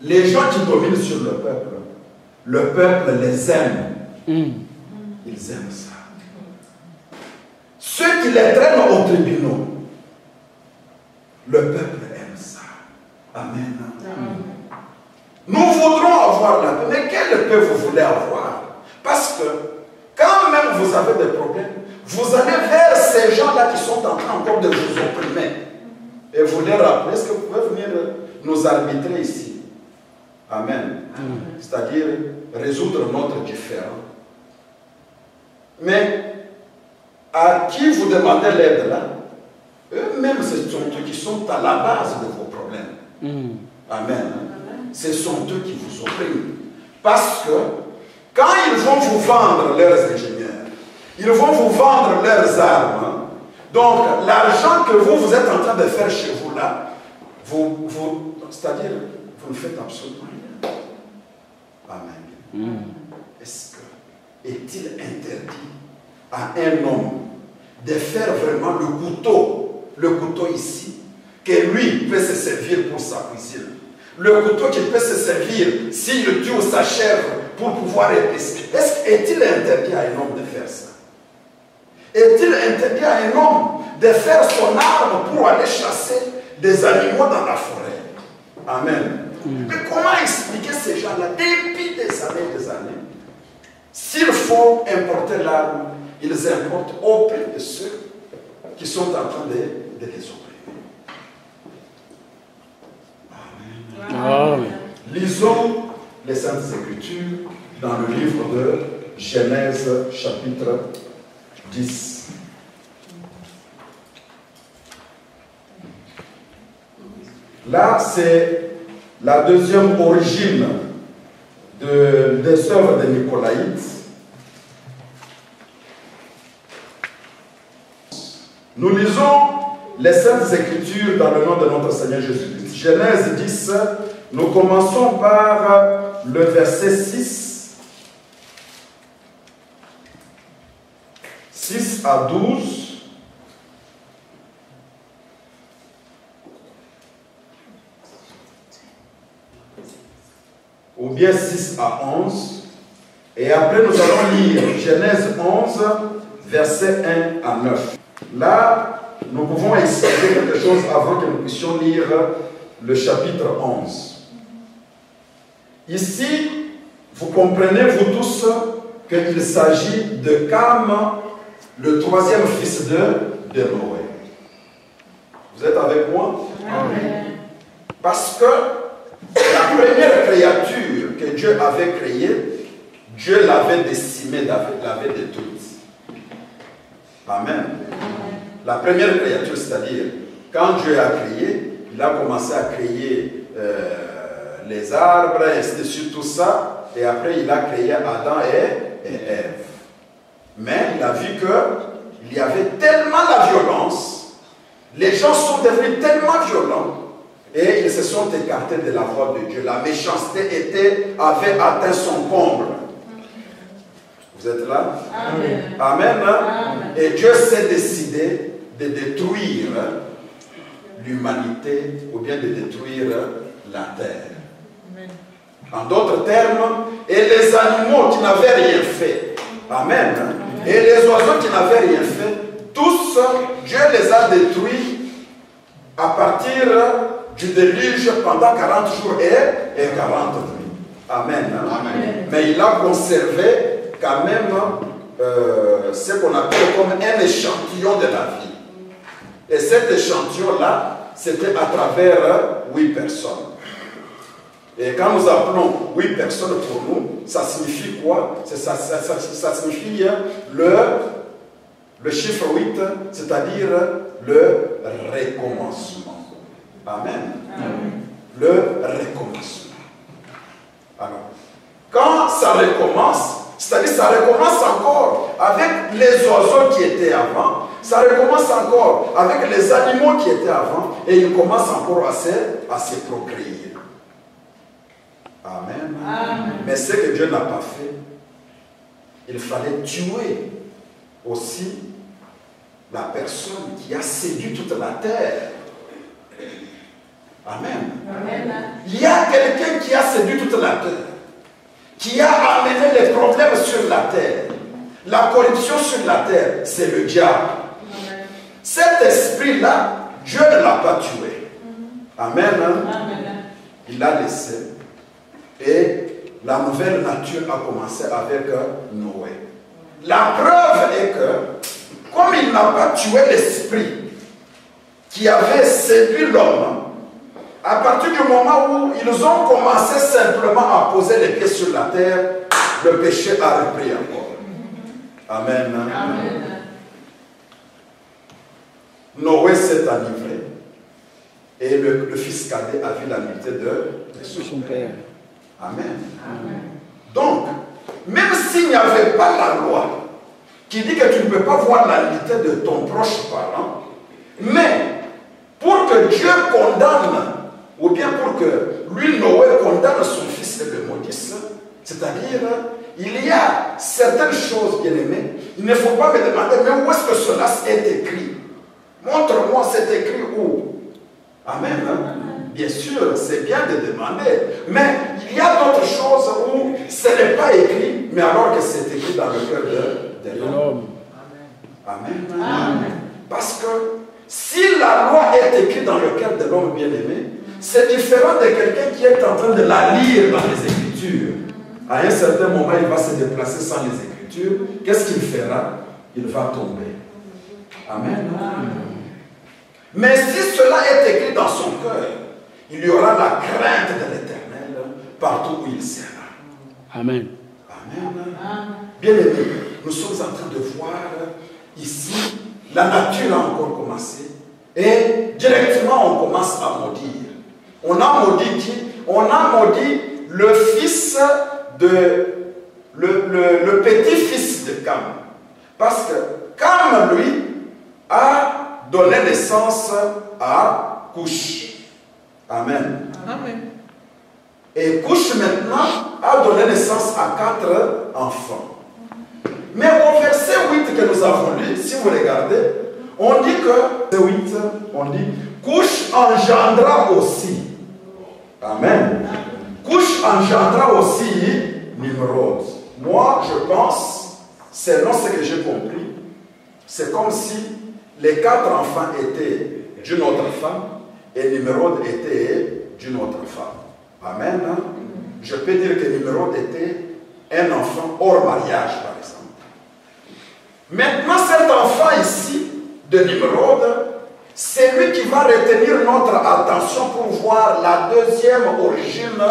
S4: Les gens qui dominent sur le peuple les aime. Ils aiment ça. Ceux qui les traînent aux tribunaux, le peuple aime ça. Amen. avoir la paix. Mais quelle paix vous voulez avoir? Parce que quand même vous avez des problèmes, vous allez vers ces gens-là qui sont en train encore de vous opprimer. Et vous les rappelez, est-ce que vous pouvez venir nous arbitrer ici? Amen. C'est-à-dire résoudre notre différend. Mais à qui vous demandez l'aide là? Eux-mêmes, ce sont eux qui sont à la base de vos problèmes. Amen. Ce sont eux qui vous oppriment. Parce que quand ils vont vous vendre leurs ingénieurs, ils vont vous vendre leurs armes, donc l'argent que vous êtes en train de faire chez vous là, c'est-à-dire, vous ne faites absolument rien. Amen. Est-il interdit à un homme de faire vraiment le couteau ici, que lui peut se servir pour sa cuisine, le couteau qui peut se servir s'il tue sa chèvre pour pouvoir épicer? Est-il interdit à un homme de faire ça? Est-il interdit à un homme de faire son arme pour aller chasser des animaux dans la forêt? Amen. Mais comment expliquer ces gens-là depuis des années? S'il faut importer l'arme, ils importent auprès de ceux qui sont en train de les opprimer. Amen. Lisons les Saintes Écritures dans le livre de Genèse chapitre 10. Là, c'est la deuxième origine des œuvres des Nicolaïtes. Nous lisons les Saintes Écritures dans le nom de notre Seigneur Jésus-Christ. Genèse 10, nous commençons par le verset 6. 6 à 12. Ou bien 6 à 11. Et après, nous allons lire Genèse 11, verset 1 à 9. Là, nous pouvons expliquer quelque chose avant que nous puissions lire le chapitre 11. Ici, vous comprenez, vous tous, qu'il s'agit de Cam, le troisième fils de Noé. Vous êtes avec moi? Amen. Parce que la première créature que Dieu avait créée, Dieu l'avait décimée, l'avait détruite. Amen. La première créature, c'est-à-dire, quand Dieu a créé, il a commencé à créer les arbres, et ainsi de suite, tout ça, et après il a créé Adam et Ève. Mais il a vu qu'il y avait tellement la violence, les gens sont devenus tellement violents, et ils se sont écartés de la voie de Dieu. La méchanceté avait atteint son comble. Vous êtes là? Amen. Amen. Amen. Et Dieu s'est décidé de détruire l'humanité ou bien de détruire la terre. Amen. En d'autres termes, et les animaux qui n'avaient rien fait. Amen. Amen. Et les oiseaux qui n'avaient rien fait, tous, Dieu les a détruits à partir du déluge pendant 40 jours et 40 nuits. Amen. Amen. Mais il a conservé quand même ce qu'on appelle comme un échantillon de la vie. Et cet échantillon-là, c'était à travers 8 personnes. Et quand nous appelons 8 personnes pour nous, ça signifie quoi? Ça signifie le chiffre 8, c'est-à-dire le recommencement. Amen. Amen. Le recommencement. Alors, quand ça recommence, c'est-à-dire ça recommence encore avec les oiseaux qui étaient avant, ça recommence encore avec les animaux qui étaient avant, et il commence encore à se procréer. Amen. Amen. Mais ce que Dieu n'a pas fait, il fallait tuer aussi la personne qui a séduit toute la terre. Amen. Amen. Il y a quelqu'un qui a séduit toute la terre, qui a amené les problèmes sur la terre, la corruption sur la terre, c'est le diable. Amen. Cet esprit-là, Dieu ne l'a pas tué. Amen. Amen. Il l'a laissé. Et la nouvelle nature a commencé avec Noé. La preuve est que, comme il n'a pas tué l'esprit qui avait séduit l'homme, à partir du moment où ils ont commencé simplement à poser les pieds sur la terre, le péché a repris encore. Amen. Amen. Noé s'est enivré et le fils cadet a vu la nudité de son père. Amen. Amen. Donc, même s'il n'y avait pas la loi qui dit que tu ne peux pas voir la nudité de ton proche parent, mais pour que Dieu condamne, ou bien pour que lui, Noé, condamne son fils et le maudisse, c'est-à-dire, il y a certaines choses, bien aimées, il ne faut pas me demander, mais où est-ce que cela est écrit? Montre-moi, c'est écrit où? Amen. Bien sûr, c'est bien de demander, mais il y a d'autres choses où ce n'est pas écrit, mais alors que c'est écrit dans le cœur de l'homme. Amen. Amen. Parce que si la loi est écrite dans le cœur de l'homme bien-aimé, c'est différent de quelqu'un qui est en train de la lire dans les Écritures. À un certain moment, il va se déplacer sans les Écritures. Qu'est-ce qu'il fera? Il va tomber. Amen. Mais si cela est écrit dans son cœur, il y aura la crainte de l'Éternel partout où il sera.
S2: Amen.
S4: Amen. Bien-aimés, nous sommes en train de voir ici, la nature a encore commencé et directement on commence à maudire. On a maudit qui? On a maudit le fils de le petit-fils de Cam. Parce que Cam, lui, a donné naissance à Couche. Amen. Amen. Et Couche maintenant a donné naissance à 4 enfants. Mais au verset 8 que nous avons lu, si vous regardez, on dit que, verset 8, on dit, Couche engendra aussi. Amen. Couche engendra aussi Nimrod. Moi, je pense, selon ce que j'ai compris, c'est comme si les 4 enfants étaient d'une autre femme et Nimrod était d'une autre femme. Amen. Je peux dire que Nimrod était un enfant hors mariage, par exemple. Maintenant, cet enfant ici, de Nimrod, c'est lui qui va retenir notre attention pour voir la deuxième origine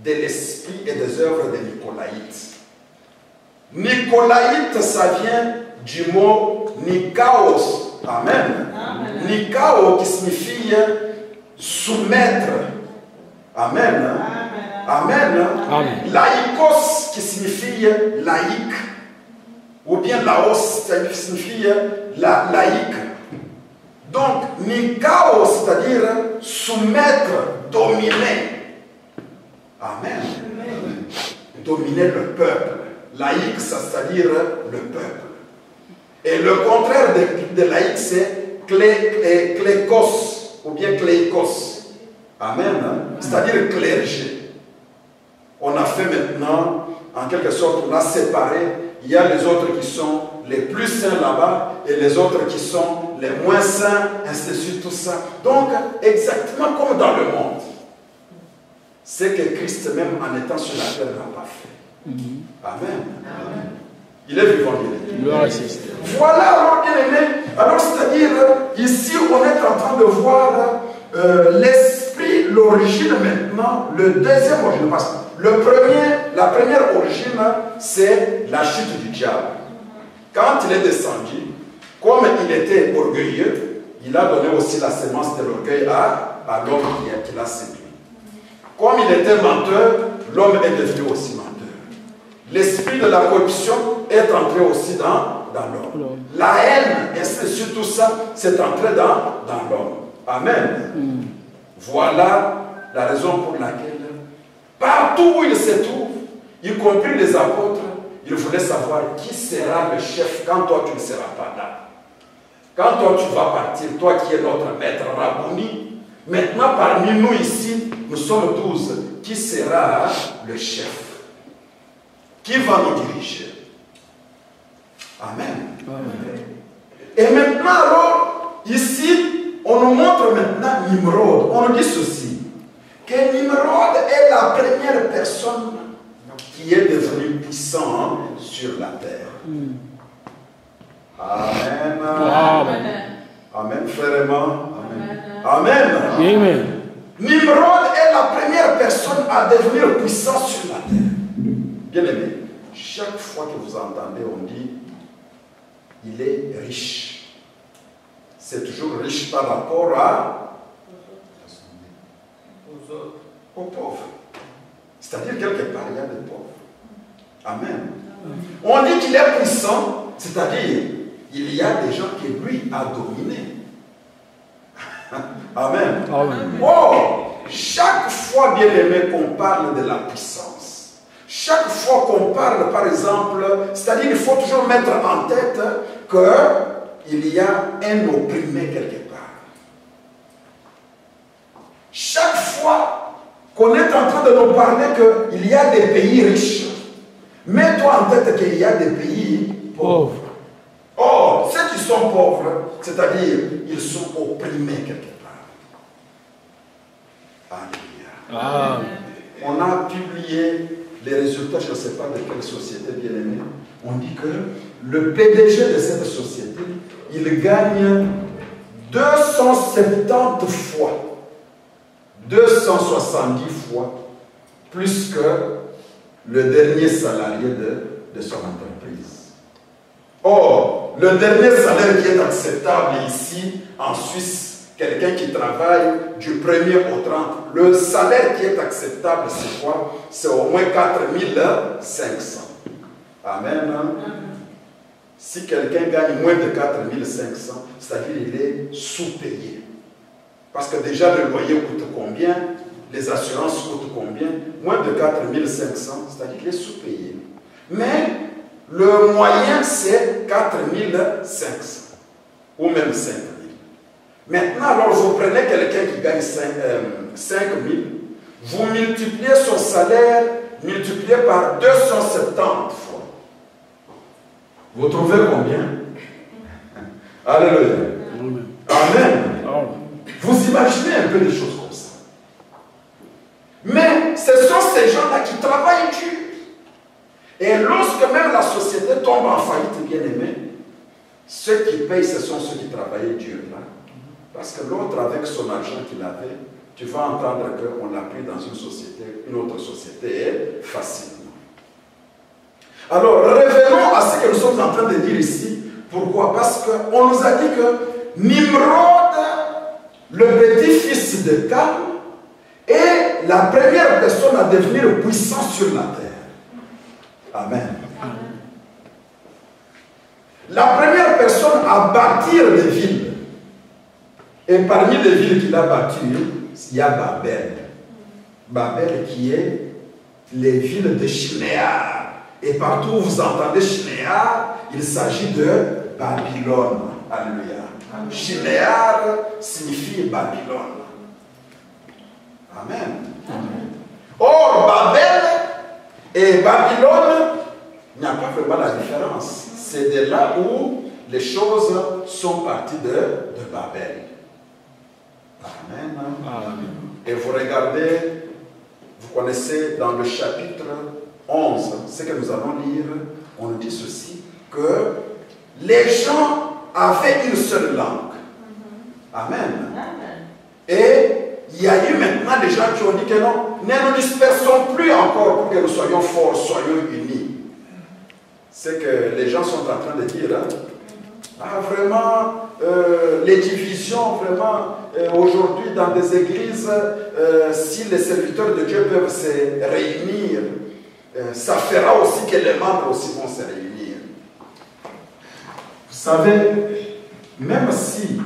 S4: de l'esprit et des œuvres de Nicolaïte. Nicolaïte, ça vient du mot Nikaos. Amen. Amen. Nikao qui signifie soumettre. Amen. Amen. Amen. Laïkos qui signifie laïque. Ou bien laos qui signifie laïque. Donc, Nikao, c'est-à-dire soumettre, dominer. Amen. Amen. Dominer le peuple. Laïque, c'est-à-dire le peuple. Et le contraire de laïque, c'est klékos, ou bien kléikos. Amen. C'est-à-dire clergé. On a fait maintenant, en quelque sorte, on a séparé. Il y a les autres qui sont les plus saints là-bas et les autres qui sont les moins saints, ainsi de suite, tout ça. Donc, exactement comme dans le monde. C'est que Christ, même en étant sur la terre, n'a pas fait. Amen. Amen. Il est vivant, il est vivant. Voilà, alors, bien aimé. Alors, c'est-à-dire, ici, on est en train de voir l'esprit, l'origine maintenant, le deuxième origine. Parce que la première origine, c'est la chute du diable. Quand il est descendu, comme il était orgueilleux, il a donné aussi la sémence de l'orgueil à l'homme qui l'a séduit. Comme il était menteur, l'homme est devenu aussi menteur. L'esprit de la corruption est entré aussi dans l'homme. La haine, et c'est tout ça, c'est entré dans l'homme. Amen. Voilà la raison pour laquelle, partout où il se trouve, y compris les apôtres, ils voulaient savoir qui sera le chef quand toi tu ne seras pas là. Quand toi tu vas partir, toi qui es notre maître Rabouni, maintenant parmi nous ici, nous sommes 12. Qui sera le chef? Qui va nous diriger? Amen. Amen. Et maintenant, alors, ici, on nous montre maintenant Nimrod. On nous dit ceci, que Nimrod est la première personne qui est devenu puissant sur la terre. Amen.
S2: Amen.
S4: Amen, frère Emma. Amen.
S2: Amen.
S4: Nimrod est la première personne à devenir puissant sur la terre. Bien aimé, chaque fois que vous entendez, on dit il est riche. C'est toujours riche par rapport aux pauvres. C'est-à-dire quelque part, il y a des pauvres. Amen. On dit qu'il est puissant, c'est-à-dire il y a des gens qui lui a dominé. Amen.
S2: Amen.
S4: Oh, chaque fois, bien aimé, qu'on parle de la puissance, chaque fois qu'on parle, par exemple, c'est-à-dire qu'il faut toujours mettre en tête qu'il y a un opprimé quelque part. Chaque fois qu'on est en train de nous parler qu'il y a des pays riches, mets-toi en tête qu'il y a des pays pauvres. Oh, ceux qui sont pauvres, c'est-à-dire ils sont opprimés quelque part. Alléluia. On a publié les résultats, je ne sais pas de quelle société bien aimée. On dit que le PDG de cette société, il gagne 270 fois, 270 fois plus que le dernier salarié de son entreprise. Or, le dernier salaire qui est acceptable ici, en Suisse, quelqu'un qui travaille du 1er au 30, le salaire qui est acceptable, c'est quoi? C'est au moins 4500. Amen. Si quelqu'un gagne moins de 4500, c'est-à-dire qu'il est sous-payé. Parce que déjà le loyer coûte combien? Les assurances coûtent combien? Moins de 4500, c'est-à-dire qu'il est sous-payé. Mais le moyen, c'est 4500 ou même 5000. Maintenant, alors vous prenez quelqu'un qui gagne 5000, vous multipliez son salaire, multiplié par 270 fois. Vous trouvez combien? Alléluia. Amen. Vous imaginez un peu des choses comme ça. Mais ce sont ces gens-là qui travaillent dur. Et lorsque même la société tombe en faillite, bien aimé, ceux qui payent, ce sont ceux qui travaillaient dur là. Parce que l'autre, avec son argent qu'il avait, tu vas entendre qu'on l'a pris dans une société, une autre société, facilement. Alors, revenons à ce que nous sommes en train de dire ici. Pourquoi? Parce qu'on nous a dit que Nimrod, le petit-fils de Cam, est la première personne à devenir puissant sur la terre. Amen. La première personne à bâtir des villes. Et parmi les villes qu'il a bâties, il y a Babel. Babel qui est les villes de Shinéar. Et partout où vous entendez Shinéar, il s'agit de Babylone. Alléluia. Shinéar signifie Babylone. Amen. Or, Babel et Babylone, il n'y a pas vraiment la différence. C'est de là où les choses sont parties de Babel. Amen. Amen. Et vous regardez, vous connaissez dans le chapitre 11, ce que nous allons lire, on nous dit ceci, que les gens avaient une seule langue. Amen. Et il y a eu maintenant des gens qui ont dit que non, ne nous dispersons plus encore pour que nous soyons forts, soyons unis. C'est que les gens sont en train de dire, hein, ah, vraiment, les divisions, vraiment, aujourd'hui dans des églises, si les serviteurs de Dieu peuvent se réunir, ça fera aussi que les membres aussi vont se réunir. Vous savez, même si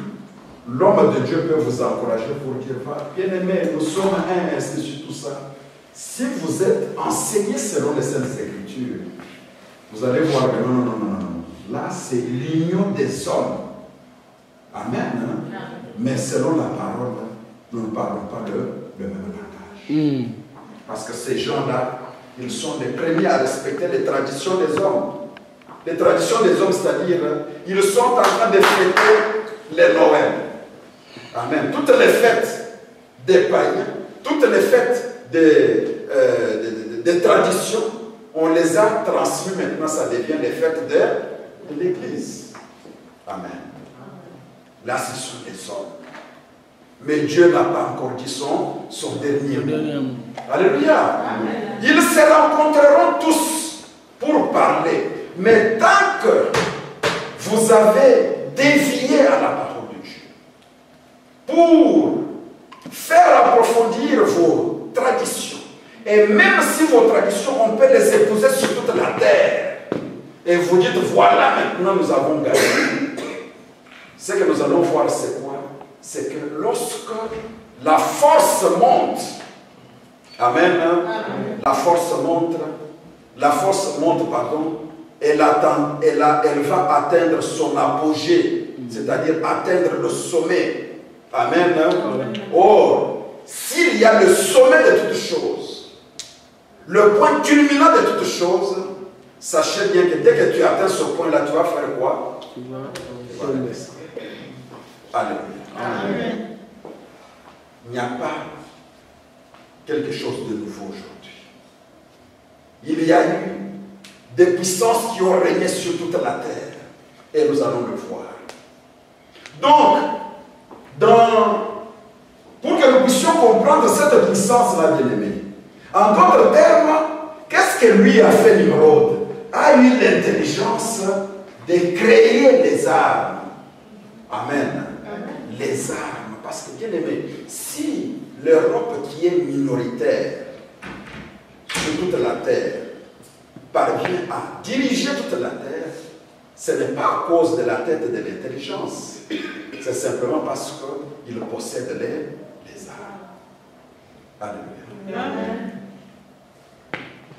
S4: l'homme de Dieu peut vous encourager pour dire, bien aimé, nous sommes un, ainsi de suite, tout ça. Si vous êtes enseigné selon les Saintes Écritures, vous allez voir que non. Là, c'est l'union des hommes. Amen. Hein? Mais selon la parole, nous ne parlons pas le même langage. Parce que ces gens-là, ils sont les premiers à respecter les traditions des hommes. Les traditions des hommes, c'est-à-dire, ils sont en train de fêter les Noël. Amen. Toutes les fêtes des païens, toutes les fêtes des traditions, On les a transmis maintenant, ça devient les fêtes de l'Église. Amen. Là, ce sont les hommes. Mais Dieu n'a pas encore dit son dernier mot. Alléluia. Amen. Ils se rencontreront tous pour parler. Mais tant que vous avez dévié à la parole de Dieu, pour faire approfondir vos traditions, et même si vos traditions, on peut les épouser sur toute la terre, et vous dites, voilà, maintenant nous avons gagné. Ce que nous allons voir, c'est quoi? C'est que lorsque la force monte, amen, la force monte, pardon, elle va atteindre son apogée, c'est-à-dire atteindre le sommet. Amen. Or, s'il y a le sommet de toutes choses, le point culminant de toutes choses, sachez bien que dès que tu atteins ce point-là, tu vas faire quoi? Tu vas descendre. Alléluia. Amen. Il n'y a pas quelque chose de nouveau aujourd'hui. Il y a eu des puissances qui ont régné sur toute la terre. Et nous allons le voir. Donc, pour que nous puissions comprendre cette puissance-là, bien-aimé, en d'autres termes, qu'est-ce que lui a fait, Nimrod? A eu l'intelligence de créer des armes. Amen. Les armes. Parce que, bien-aimé, si l'Europe qui est minoritaire sur toute la terre parvient à diriger toute la terre, ce n'est pas à cause de la tête et de l'intelligence. C'est simplement parce qu'il possède les armes. Alléluia. Amen.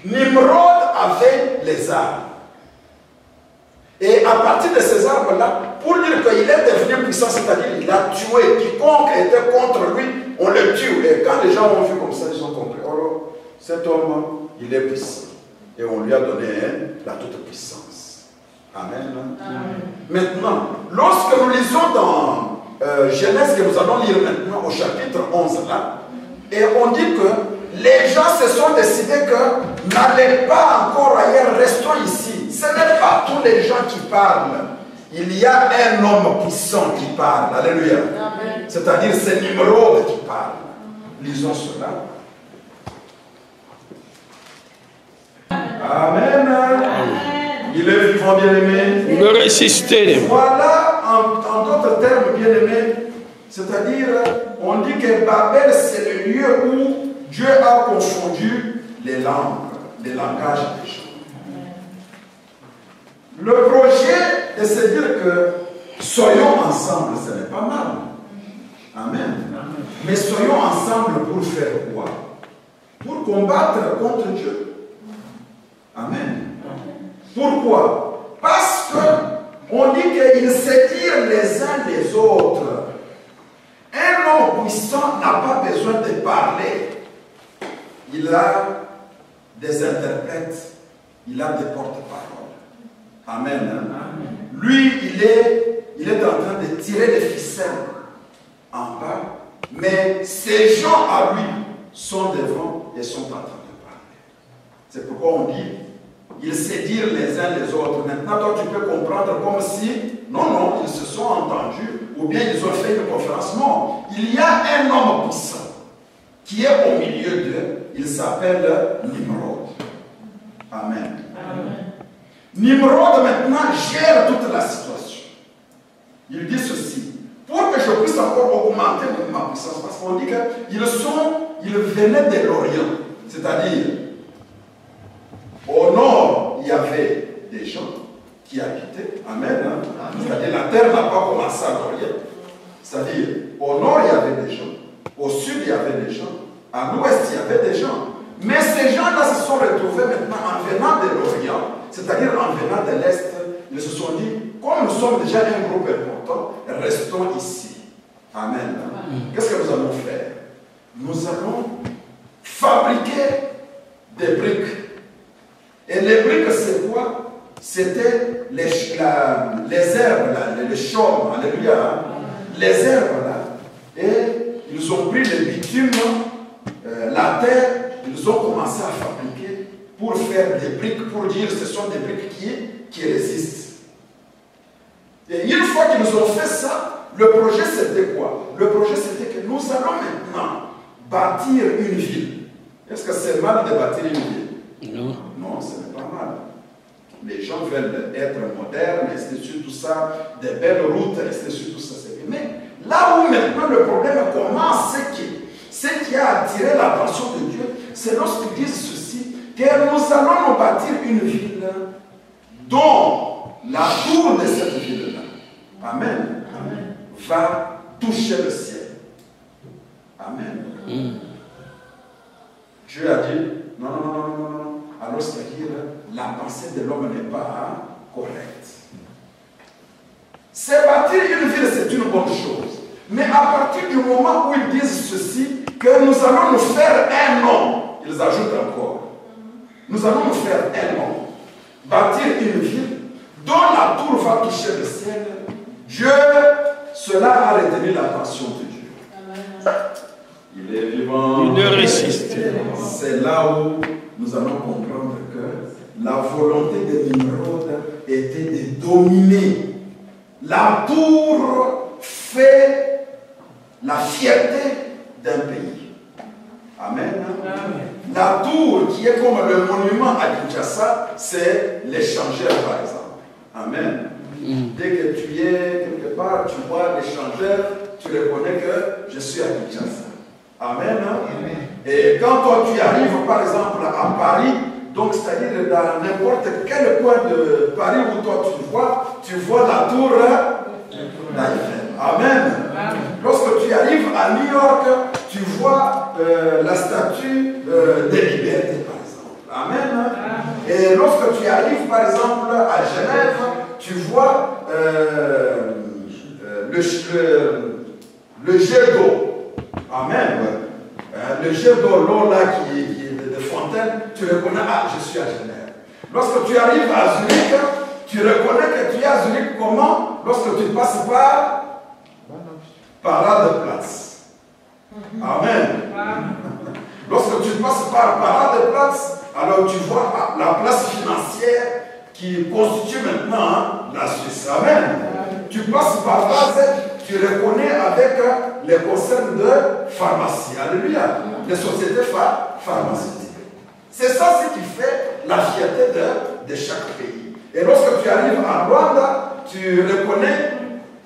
S4: Nimrod avait les armes. Et à partir de ces armes-là, pour dire qu'il est devenu puissant, c'est-à-dire qu'il a tué quiconque était contre lui, on le tue. Et quand les gens ont vu comme ça, ils ont compris. Alors, cet homme, il est puissant. Et on lui a donné la toute-puissance. Amen. Amen. Maintenant, lorsque nous lisons dans Genèse, que nous allons lire maintenant au chapitre 11, là, et on dit que les gens se sont décidés que n'allez pas encore ailleurs, restons ici. Ce n'est pas tous les gens qui parlent. Il y a un homme puissant qui parle. Alléluia. C'est-à-dire c'est Nimrod qui parle. Lisons cela. Amen. Amen. Il est vivant, bien-aimé.
S2: Il veut résister.
S4: Voilà, en d'autres termes, bien-aimé, c'est-à-dire, on dit que Babel, c'est le lieu où Dieu a confondu les langues, les langages des gens. Le projet de se dire que soyons ensemble, ce n'est pas mal. Amen. Mais soyons ensemble pour faire quoi? Pour combattre contre Dieu. Amen. Pourquoi? Parce qu'on dit qu'ils s'étirent les uns les autres. Un homme puissant n'a pas besoin de parler. Il a des interprètes, il a des porte-paroles. Amen. Amen. Lui, il est en train de tirer les ficelles en bas, mais ces gens à lui sont devant et sont en train de parler. C'est pourquoi on dit, ils s'édirent les uns les autres. Maintenant, toi, tu peux comprendre comme si, non, ils se sont entendus, ou bien ils ont fait une conférence. Non, il y a un homme puissant qui est au milieu d'eux. Il s'appelle Nimrod. Amen. Amen. Nimrod maintenant gère toute la situation. Il dit ceci, pour que je puisse encore augmenter ma puissance, parce qu'on dit qu'ils venaient de l'Orient, c'est-à-dire au nord, il y avait des gens qui habitaient, amen, c'est-à-dire la terre n'a pas commencé à l'Orient, c'est-à-dire au nord, il y avait des gens, au sud, il y avait des gens, à l'ouest, il y avait des gens, mais ces gens-là se sont retrouvés maintenant en venant de l'Orient, c'est-à-dire en venant de l'Est, ils se sont dit, comme nous sommes déjà un groupe important, restons ici. Amen. Qu'est-ce que nous allons faire? Nous allons fabriquer des briques. Et les briques, c'est quoi? C'était les herbes, là, les chaumes, alléluia, les herbes là. Et ils ont pris le bitume, la terre, ils ont commencé à fabriquer pour faire des briques, pour dire que ce sont des briques qui résistent. Et une fois qu'ils ont fait ça, le projet c'était quoi? Le projet c'était que nous allons maintenant bâtir une ville. Est-ce que c'est mal de bâtir une ville?
S2: Non.
S4: Non, ce n'est pas mal. Les gens veulent être modernes, et c'est sur tout ça, des belles routes, et c'est sur tout ça. Mais là où maintenant le problème commence, ce qui a attiré l'attention de Dieu, c'est lorsqu'ils disent ceci, que nous allons nous bâtir une ville dont la tour de cette ville-là, Amen, va toucher le ciel. Amen. Dieu a dit, non, non, non, non, non, non. Alors c'est-à-dire, la pensée de l'homme n'est pas correcte. C'est bâtir une ville, c'est une bonne chose. Mais à partir du moment où ils disent ceci, que nous allons nous faire un nom, ils ajoutent encore, nous allons nous faire un nom, bâtir une ville dont la tour va toucher le ciel. Dieu, cela a retenu l'attention de Dieu. Amen. Il est vivant.
S2: Il ne résiste.
S4: C'est là où nous allons comprendre que la volonté de Nimrod était de dominer. La tour fait la fierté d'un pays. Amen. Amen. La tour qui est comme le monument à Kinshasa, c'est l'échangeur par exemple. Amen. Dès que tu es quelque part, tu vois l'échangeur, tu reconnais que je suis à Kinshasa. Amen. Amen. Et quand toi tu arrives par exemple à Paris, donc c'est-à-dire dans n'importe quel coin de Paris où toi tu vois la tour d'Eiffel. Amen. Amen. Lorsque tu arrives à New York, tu vois la statue des libertés par exemple. Amen. Amen. Et lorsque tu arrives par exemple à Genève, tu vois le jet d'eau. Amen. Le jet d'eau, l'eau là qui est de fontaine, tu reconnais, ah, je suis à Genève. Lorsque tu arrives à Zurich, tu reconnais que tu es à Zurich comment? Lorsque tu passes par Paradeplatz. Amen. Lorsque tu passes par Paradeplatz, alors tu vois la place financière qui constitue maintenant la Suisse. Amen. Tu passes par là, tu reconnais avec les concerns de pharmacie. Alléluia. Les sociétés pharmaceutiques. C'est ça ce qui fait la fierté de chaque pays. Et lorsque tu arrives à Rwanda, tu reconnais,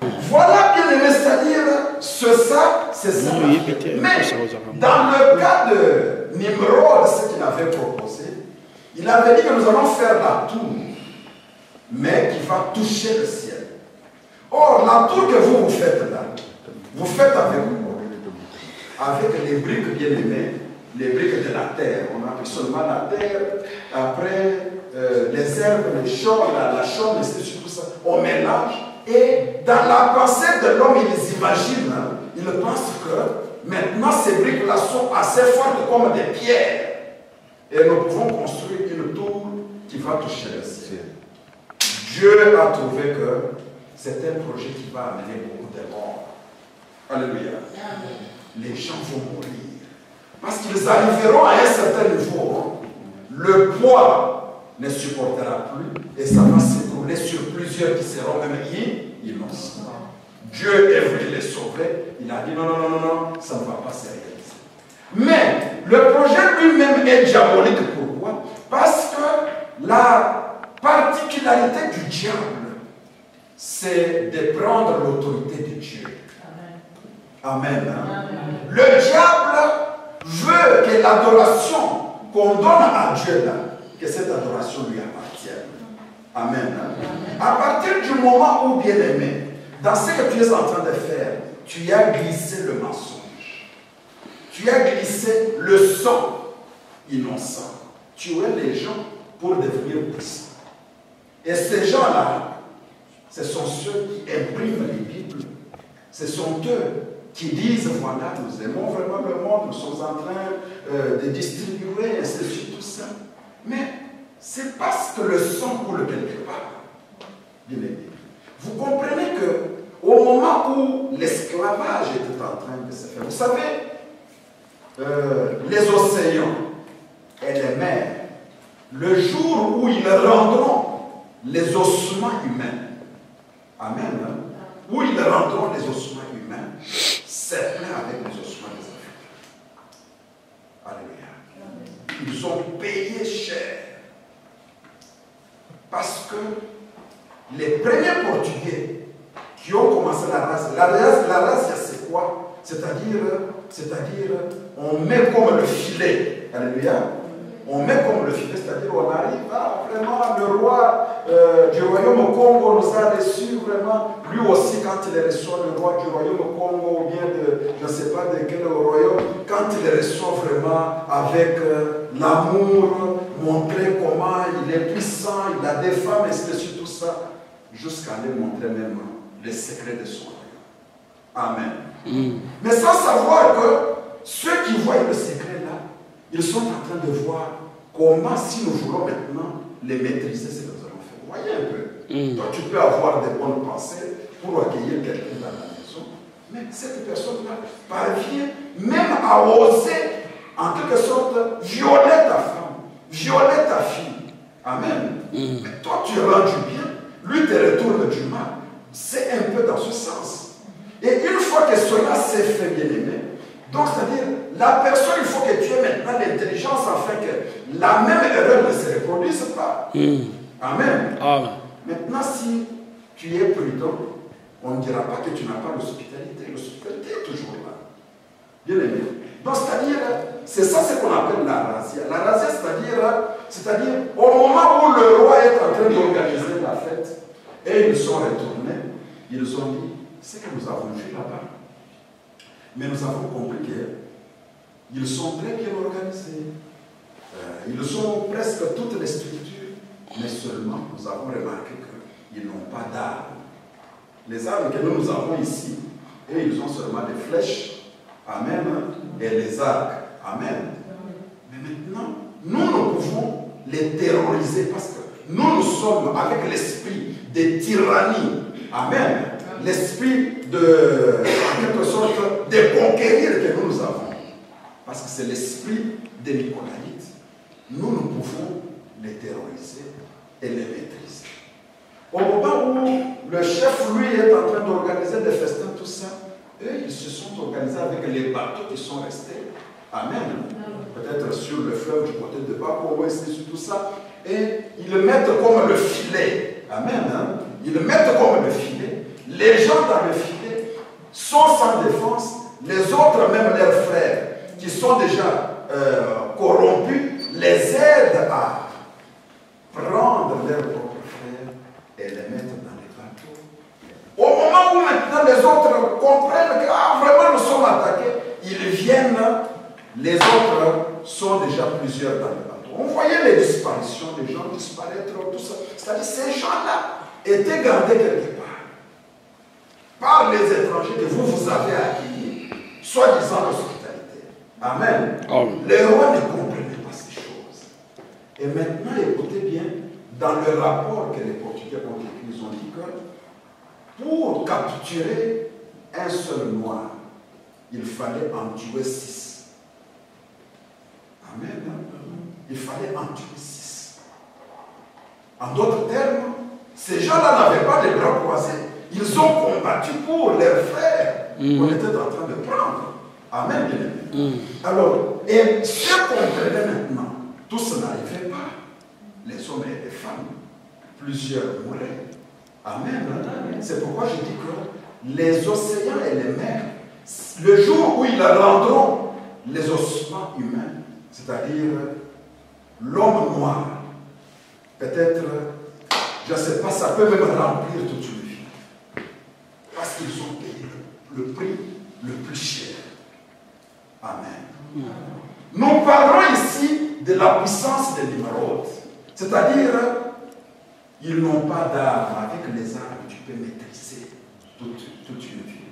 S4: voilà bien aimé, c'est-à-dire, c'est ça. Mais dans le cas de Nimrod, ce qu'il avait proposé, il avait dit que nous allons faire la tour, mais qui va toucher le ciel. Or, la tour que vous faites là, vous faites avec quoi? Avec les briques bien aimées, les briques de la terre. On a pris seulement la terre, après les herbes, les champs, la chaume, et c'est tout ça. On mélange. Et dans la pensée de l'homme, ils imaginent, ils pensent que maintenant ces briques-là sont assez fortes comme des pierres. Et nous pouvons construire une tour qui va toucher le ciel. Dieu a trouvé que c'est un projet qui va amener beaucoup de morts. Alléluia. Les gens vont mourir. Parce qu'ils arriveront à un certain niveau. Le poids ne supportera plus et ça va s'écrouler sur plusieurs qui seront même innocents. Dieu est venu les sauver. Il a dit non, non, non, non, non, ça ne va pas se réaliser. Mais le projet lui-même est diabolique. Pourquoi? Parce que la particularité du diable, c'est de prendre l'autorité de Dieu. Amen. Amen. Le diable veut que l'adoration qu'on donne à Dieu, là, que cette adoration lui appartienne. Amen. Amen. À partir du moment où, bien aimé, dans ce que tu es en train de faire, tu as glissé le mensonge. Tu as glissé le sang innocent. Tu es les gens pour devenir puissants. Et ces gens-là, ce sont ceux qui impriment les Bibles. Ce sont eux qui disent, voilà, nous aimons vraiment le monde, nous sommes en train de distribuer, et c'est tout ça. Mais c'est parce que le sang coule quelque part. Bien aimé. Vous comprenez que au moment où l'esclavage était en train de se faire, vous savez, les océans et les mers, le jour où ils rendront les ossements humains, amen, hein, où ils rendront les ossements humains, c'est plein avec les ossements des Africains. Alléluia. Ils ont payé cher. Parce que les premiers Portugais qui ont commencé la race, c'est quoi? C'est-à-dire, on met comme le filet. Alléluia. On met comme le filet, c'est-à-dire on arrive à vraiment, le roi du royaume au Congo nous a reçus vraiment, lui aussi quand il reçoit le roi du royaume au Congo ou bien de, je ne sais pas de quel royaume, quand il reçoit vraiment avec l'amour, montrer comment il est puissant, il a des femmes, et c'est tout ça, jusqu'à lui montrer même les secrets de son royaume. Amen. Mais sans savoir que ceux qui voient le secret là, ils sont en train de voir comment, si nous voulons maintenant les maîtriser, ce que nous allons faire. Vous voyez un peu. Toi, tu peux avoir des bonnes pensées pour accueillir quelqu'un dans la maison, mais cette personne-là parvient même à oser, en quelque sorte, violer ta femme, violer ta fille. Amen. Mais toi, tu rends du bien, lui te retourne du mal. C'est un peu dans ce sens. Et une fois que cela s'est fait, bien aimé, donc, c'est-à-dire, la personne, il faut que tu aies maintenant l'intelligence afin que la même erreur ne se reproduise pas. Amen. Maintenant, si tu es prudent, on ne dira pas que tu n'as pas l'hospitalité. L'hospitalité est toujours là. Bien aimé. Donc, c'est-à-dire, c'est ça ce qu'on appelle la razzia. La razzia, c'est-à-dire, au moment où le roi est en train d'organiser la fête, et ils sont retournés, ils ont dit, c'est que nous avons vu là-bas. Mais nous avons compris qu'ils sont très bien organisés. Ils ont presque toutes les structures, mais seulement nous avons remarqué qu'ils n'ont pas d'armes. Les armes que nous avons ici, et ils ont seulement des flèches, amen, et les arcs, amen. Mais maintenant, nous pouvons les terroriser parce que nous sommes avec l'esprit de tyrannie, amen. L'esprit de, en quelque sorte, de conquérir que nous avons. Parce que c'est l'esprit des Nicolaïtes. Nous pouvons les terroriser et les maîtriser. Au moment où le chef, lui, est en train d'organiser des festins, tout ça, eux, ils se sont organisés avec les bateaux qui sont restés. Amen. Peut-être sur le fleuve du côté de Bako, sur tout ça. Et ils le mettent comme le filet. Amen. Hein? Ils le mettent comme le filet. Les gens dans le filet sont sans défense, les autres, même leurs frères, qui sont déjà corrompus, les aident à prendre leurs propres frères et les mettre dans les bateaux. Au moment où maintenant les autres comprennent que vraiment nous sommes attaqués, ils viennent, les autres sont déjà plusieurs dans les bateaux. On voyait les disparitions, les gens disparaître, tout ça. C'est-à-dire ces gens-là étaient gardés quelque part par les étrangers que vous avez acquis, soi-disant l'hospitalité. Amen. Les rois ne comprenaient pas ces choses. Et maintenant, écoutez bien, dans le rapport que les Portugais ont écrit, ils ont dit que pour capturer un seul noir, il fallait en tuer 6. Amen. Il fallait en tuer 6. En d'autres termes, ces gens-là n'avaient pas les bras croisés. Ils ont combattu pour leurs frères qu'on était en train de prendre. Amen, bien aimé. Alors, et ceux comprenaient maintenant, tous n'arrivaient pas. Les hommes et les femmes, plusieurs mouraient. Amen. C'est pourquoi je dis que les océans et les mers, le jour où ils rendront les ossements humains, c'est-à-dire l'homme noir, peut-être, je ne sais pas, ça peut même remplir toute une vie. Parce qu'ils ont payé le prix le plus cher. Amen. Nous parlons ici de la puissance des Nimrod. C'est-à-dire, ils n'ont pas d'armes. Avec les armes, tu peux maîtriser toute une vie.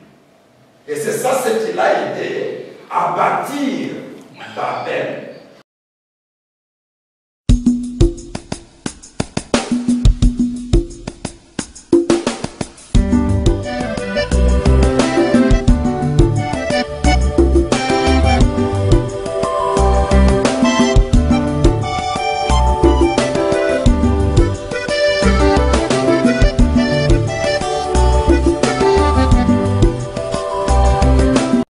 S4: Et c'est ça ce qui l'a aidé à bâtir Babel.